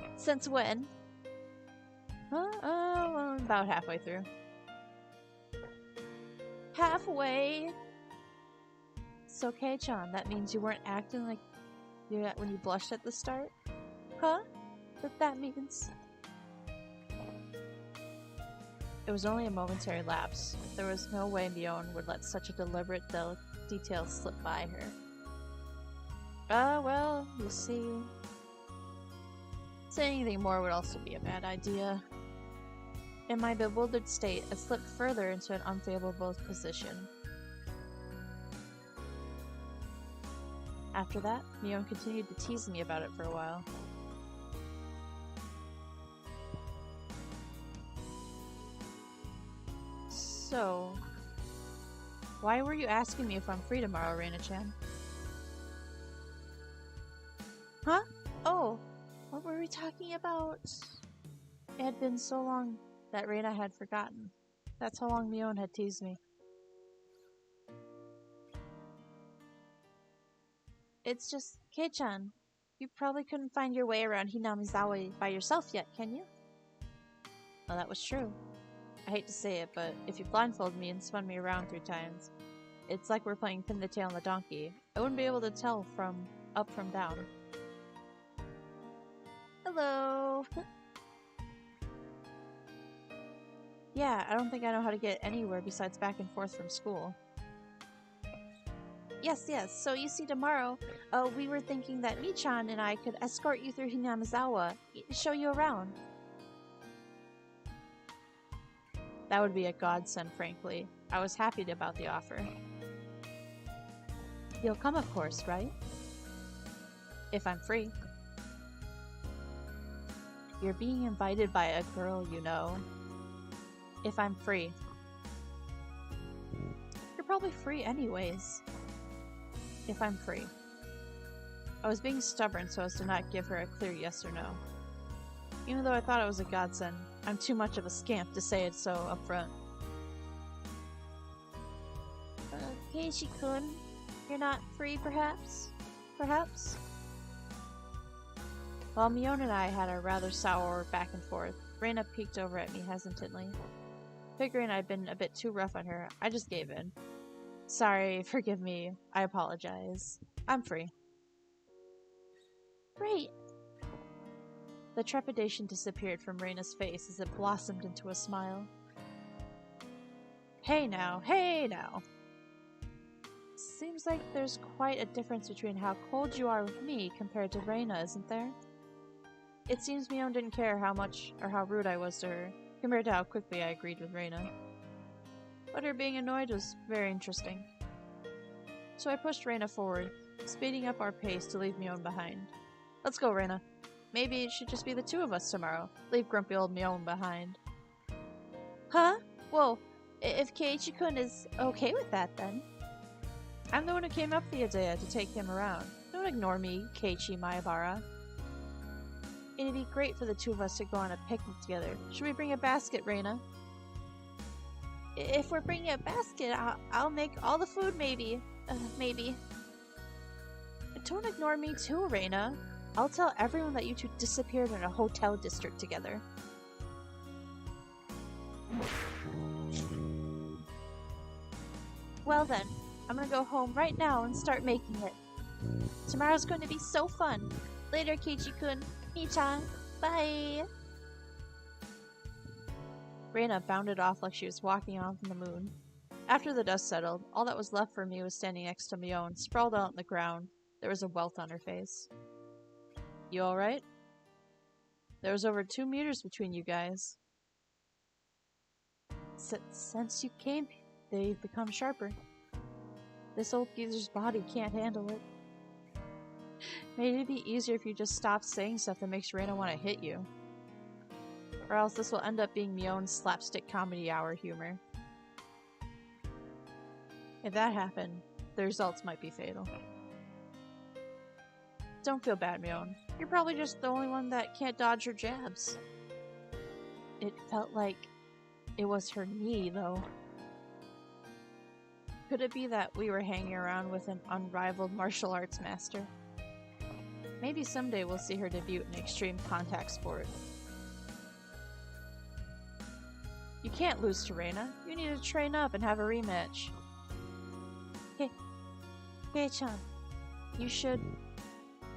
About halfway through. Halfway? So, Kei-chan, that means you weren't acting like you when you blushed at the start? Huh? That means... It was only a momentary lapse. There was no way Mion would let such a deliberate detail slip by her. Well, you see... Saying anything more would also be a bad idea. In my bewildered state, I slipped further into an unfavorable position. After that, Mion continued to tease me about it for a while. So, why were you asking me if I'm free tomorrow, Reina-chan? Huh? Oh, what were we talking about? It had been so long that Reina had forgotten. That's how long Mion had teased me. It's just, Kei-chan, you probably couldn't find your way around Hinamizawa by yourself yet, can you? Well, that was true. I hate to say it, but if you blindfolded me and spun me around 3 times, it's like we're playing pin the tail on the donkey. I wouldn't be able to tell from up from down. Hello. Yeah, I don't think I know how to get anywhere besides back and forth from school. Yes. So you see, tomorrow, we were thinking that Mi-chan and I could escort you through Hinamizawa, show you around. That would be a godsend, frankly. I was happy about the offer. You'll come, of course, right? If I'm free. You're being invited by a girl, you know. If I'm free. You're probably free anyways. If I'm free. I was being stubborn so as to not give her a clear yes or no. Even though I thought it was a godsend, I'm too much of a scamp to say it so upfront. Keiichi-kun, you're not free, perhaps? Perhaps? While Mion and I had a rather sour back and forth, Reina peeked over at me hesitantly. Figuring I'd been a bit too rough on her, I just gave in. Sorry, forgive me, I apologize. I'm free. Great. The trepidation disappeared from Reina's face as it blossomed into a smile. Hey now. Seems like there's quite a difference between how cold you are with me compared to Reina, isn't there? It seems Mion didn't care how much or how rude I was to her, compared to how quickly I agreed with Reina. But her being annoyed was very interesting. So I pushed Reina forward, speeding up our pace to leave Mion behind. Let's go, Reina. Maybe it should just be the 2 of us tomorrow. Leave grumpy old Mion behind. Huh? Whoa, If Keiichi-kun is okay with that, then. I'm the one who came up with the idea to take him around. Don't ignore me, Keiichi Maebara. It'd be great for the two of us to go on a picnic together. Should we bring a basket, Reina? If we're bringing a basket, I'll make all the food, maybe. Maybe. Don't ignore me too, Reina. I'll tell everyone that you two disappeared in a hotel district together. Well then, I'm gonna go home right now and start making it. Tomorrow's going to be so fun. Later, Keiichi-kun. Mi-chan. Bye. Reina bounded off like she was walking on the moon. After the dust settled, all that was left for me was standing next to Mion, sprawled out on the ground. There was a welt on her face. You alright? There was over 2 meters between you guys. Since you came, they've become sharper. This old geezer's body can't handle it. Maybe it'd be easier if you just stopped saying stuff that makes Reina want to hit you. Or else this will end up being Mion's slapstick comedy hour humor. If that happened, the results might be fatal. Don't feel bad, Mion. You're probably just the only one that can't dodge her jabs. It felt like it was her knee, though. Could it be that we were hanging around with an unrivaled martial arts master? Maybe someday we'll see her debut in extreme contact sport. You can't lose to Reina. You need to train up and have a rematch. Hey-chan, you should...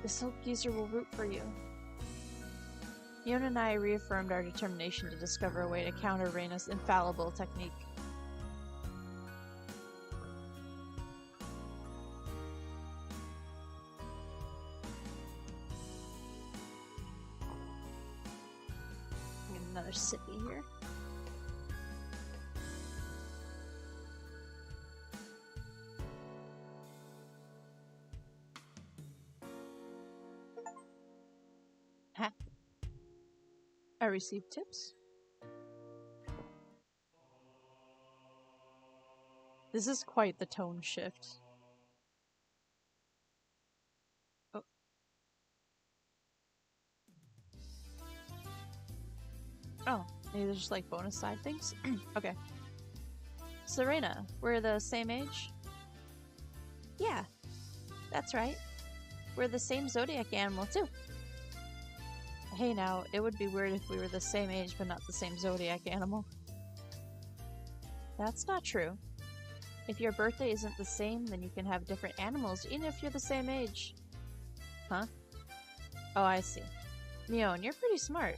This old geezer will root for you. Mion and I reaffirmed our determination to discover a way to counter Reina's infallible technique. Get another sippy here. I received tips. This is quite the tone shift. Oh. Oh, maybe there's just like bonus side things? Okay. Serena, we're the same age? Yeah, that's right. We're the same zodiac animal too. Hey now, it would be weird if we were the same age but not the same zodiac animal. That's not true. If your birthday isn't the same, then you can have different animals even if you're the same age. Huh? Oh, I see. Mion, you're pretty smart.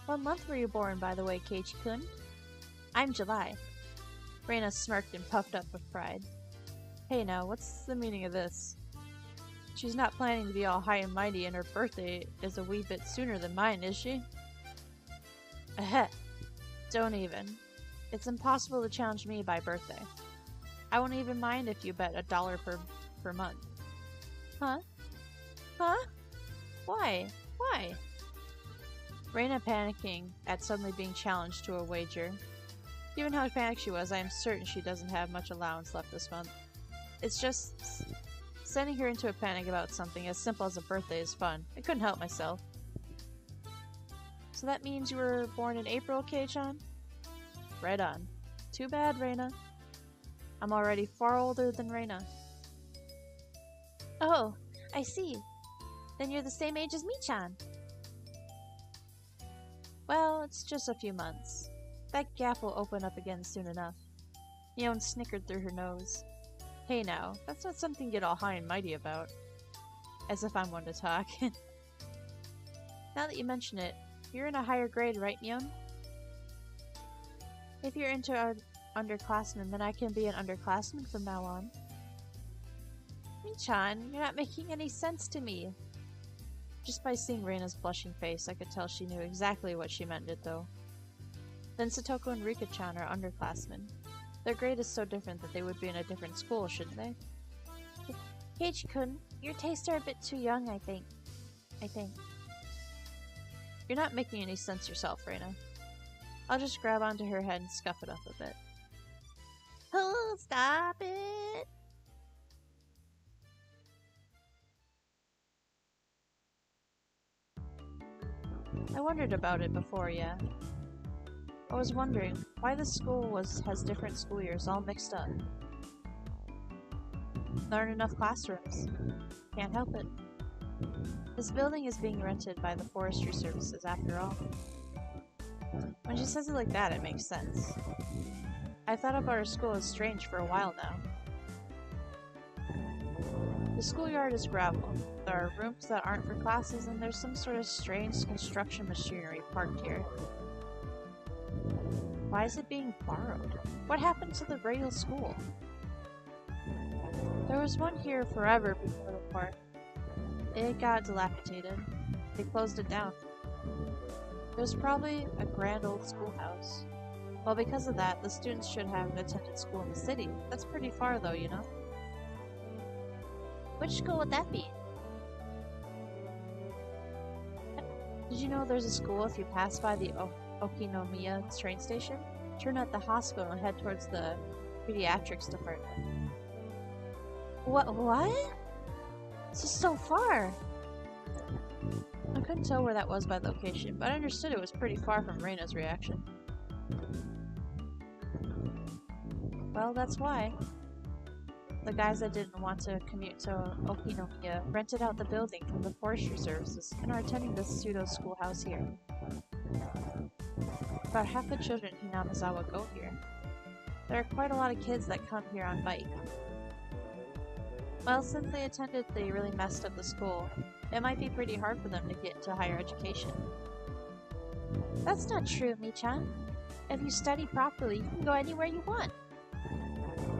What month were you born, by the way, Keiichi-kun? I'm July. Reina smirked and puffed up with pride. Hey now, what's the meaning of this? She's not planning to be all high and mighty, and her birthday is a wee bit sooner than mine, is she? Don't even. It's impossible to challenge me by birthday. I won't even mind if you bet $1 per month. Huh? Huh? Why? Why? Reina panicking at suddenly being challenged to a wager. Given how panicked she was, I am certain she doesn't have much allowance left this month. It's just... Sending her into a panic about something as simple as a birthday is fun. I couldn't help myself. So that means you were born in April, Kei-chan? Right on. Too bad, Reina. I'm already far older than Reina. Oh, I see. Then you're the same age as Mi-chan. Well, it's just a few months. That gap will open up again soon enough. Mion snickered through her nose. Hey now, that's not something to get all high and mighty about. As if I'm one to talk. Now that you mention it, you're in a higher grade, right, Mion? If you're into our underclassmen, then I can be an underclassman from now on. Mi-chan, you're not making any sense to me. Just by seeing Reina's blushing face, I could tell she knew exactly what she meant it, though. Then Satoko and Rika-chan are underclassmen. Their grade is so different that they would be in a different school, shouldn't they? Keiichi-kun, your tastes are a bit too young, I think. You're not making any sense yourself, Reina. I'll just grab onto her head and scuff it up a bit. Oh, stop it! I wondered about it before, yeah. I was wondering why this school has different school years all mixed up. There aren't enough classrooms. Can't help it. This building is being rented by the Forestry Services after all. When she says it like that, it makes sense. I thought about our school as strange for a while now. The schoolyard is gravel. There are rooms that aren't for classes, and there's some sort of strange construction machinery parked here. Why is it being borrowed? What happened to the real school? There was one here forever before the war. It got dilapidated. They closed it down. It was probably a grand old schoolhouse. Well, because of that, the students should have attended school in the city. That's pretty far though, you know? Which school would that be? Did you know there's a school if you pass by the Okinomiya train station? Turn at the hospital and head towards the pediatrics department. What? This is so far. I couldn't tell where that was by location, but I understood it was pretty far from Reina's reaction. Well, that's why. The guys that didn't want to commute to Okinomiya rented out the building from the Forestry Services and are attending this pseudo-schoolhouse here. About half the children in Hinamizawa go here. There are quite a lot of kids that come here on bike. Well, since they attended, they really messed up the school. It might be pretty hard for them to get into higher education. That's not true, Mi-chan. If you study properly, you can go anywhere you want.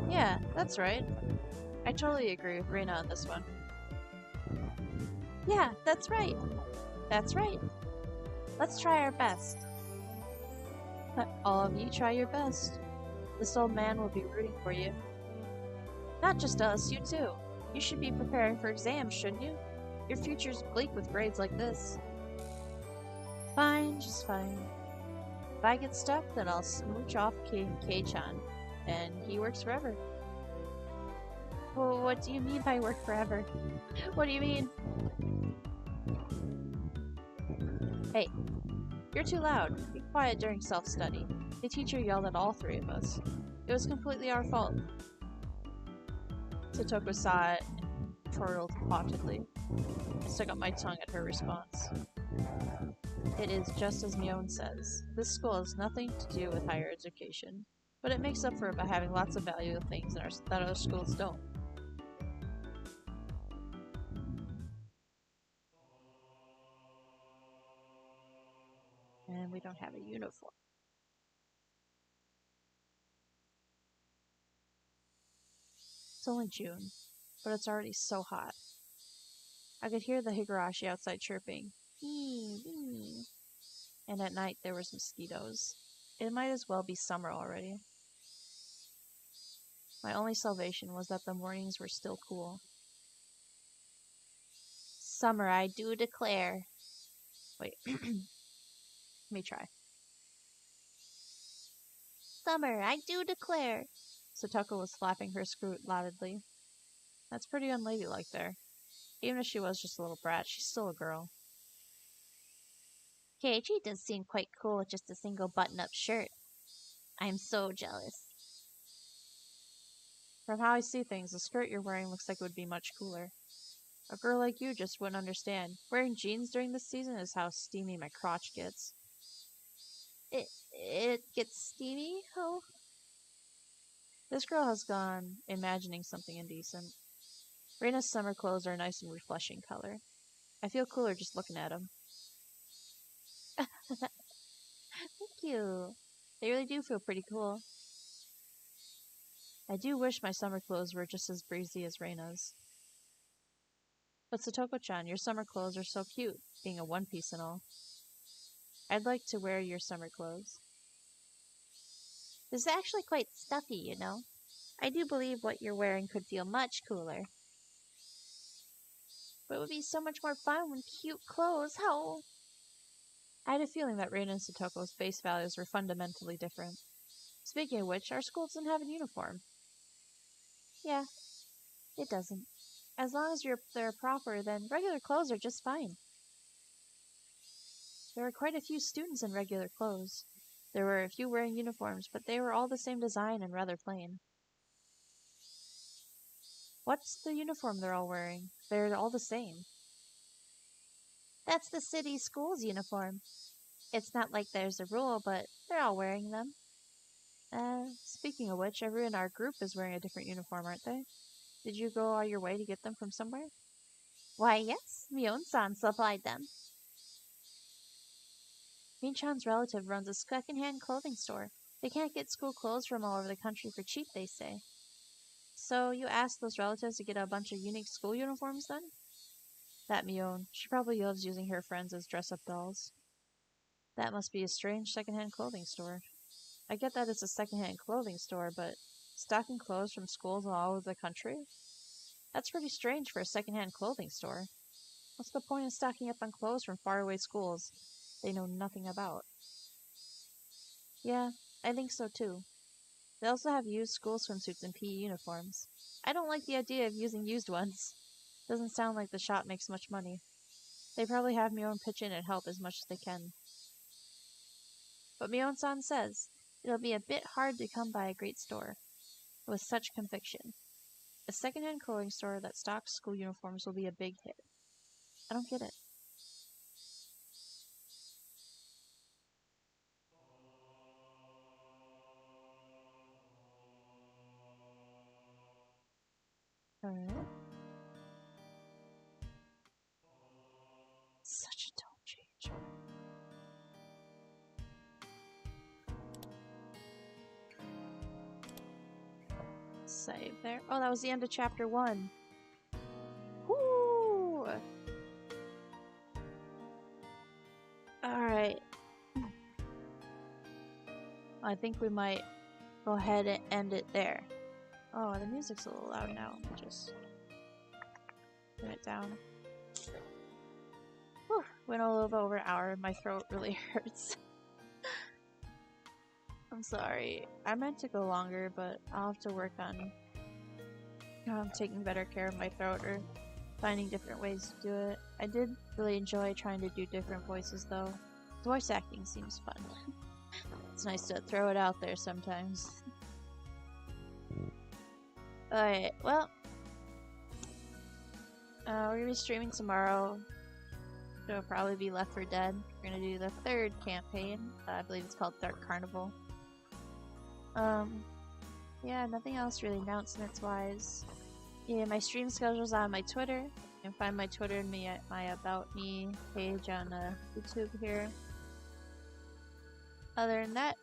Yeah, that's right. I totally agree with Reina on this one. Yeah, that's right. That's right. Let's try our best. All of you try your best. This old man will be rooting for you. Not just us, you too. You should be preparing for exams, shouldn't you? Your future's bleak with grades like this. Fine, just fine. If I get stuck, then I'll smooch off Kei-chan, and he works forever. Well, what do you mean by work forever? What do you mean? Hey, you're too loud. Be quiet during self-study. The teacher yelled at all three of us. It was completely our fault. Satoko saw it and chortled haughtily. I stuck out my tongue at her response. It is just as Mion says. This school has nothing to do with higher education, but it makes up for it by having lots of valuable things that other schools don't. And we don't have a uniform. It's only June, but it's already so hot. I could hear the Higurashi outside chirping. And at night there was mosquitoes. It might as well be summer already. My only salvation was that the mornings were still cool. Summer, I do declare. Wait, let me try. Summer, I do declare. Satoko was flapping her skirt loudly. That's pretty unladylike there. Even if she was just a little brat, she's still a girl. Keiichi does seem quite cool with just a single button-up shirt. I'm so jealous. From how I see things, the skirt you're wearing looks like it would be much cooler. A girl like you just wouldn't understand. Wearing jeans during this season is how steamy my crotch gets. It gets steamy? Oh. This girl has gone imagining something indecent. Reina's summer clothes are a nice and refreshing color. I feel cooler just looking at them. Thank you. They really do feel pretty cool. I do wish my summer clothes were just as breezy as Reina's. But Satoko-chan, your summer clothes are so cute, being a one-piece and all. I'd like to wear your summer clothes. This is actually quite stuffy, you know. I do believe what you're wearing could feel much cooler. But it would be so much more fun when cute clothes, how... I had a feeling that Reina and Satoko's base values were fundamentally different. Speaking of which, our school doesn't have a uniform. Yeah, it doesn't. As long as they're proper, then regular clothes are just fine. There were quite a few students in regular clothes. There were a few wearing uniforms, but they were all the same design and rather plain. What's the uniform they're all wearing? They're all the same. That's the city school's uniform. It's not like there's a rule, but they're all wearing them. Speaking of which, everyone in our group is wearing a different uniform, aren't they? Did you go all your way to get them from somewhere? Why, yes, Mion-san supplied them. Min-chan's relative runs a second-hand clothing store. They can't get school clothes from all over the country for cheap, they say. So you asked those relatives to get a bunch of unique school uniforms then? That Mion. She probably loves using her friends as dress-up dolls. That must be a strange second-hand clothing store. I get that it's a second-hand clothing store, but stocking clothes from schools all over the country? That's pretty strange for a second-hand clothing store. What's the point of stocking up on clothes from faraway schools they know nothing about? Yeah, I think so too. They also have used school swimsuits and PE uniforms. I don't like the idea of using used ones. Doesn't sound like the shop makes much money. They probably have Mion pitch in and help as much as they can. But Mion-san says it'll be a bit hard to come by a great store with such conviction. A second-hand clothing store that stocks school uniforms will be a big hit. I don't get it. Alright. Such a tone change. Save there. Oh, that was the end of chapter 1. Woo! Alright. I think we might go ahead and end it there. Oh, the music's a little loud now. Just turn it down. Whew, went a little bit over an hour and my throat really hurts. I'm sorry. I meant to go longer, but I'll have to work on taking better care of my throat or finding different ways to do it. I did really enjoy trying to do different voices though. Voice acting seems fun. It's nice to throw it out there sometimes. Alright, well, we're gonna be streaming tomorrow. It'll probably be Left 4 Dead. We're gonna do the 3rd campaign. I believe it's called Dark Carnival. Yeah, nothing else really announcements-wise. Yeah, my stream schedule's on my Twitter. You can find my Twitter and my About Me page on YouTube here. Other than that,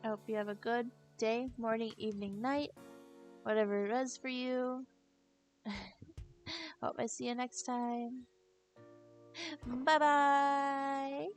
I hope you have a good day, morning, evening, night, whatever it is for you. Hope I see you next time. Bye-bye!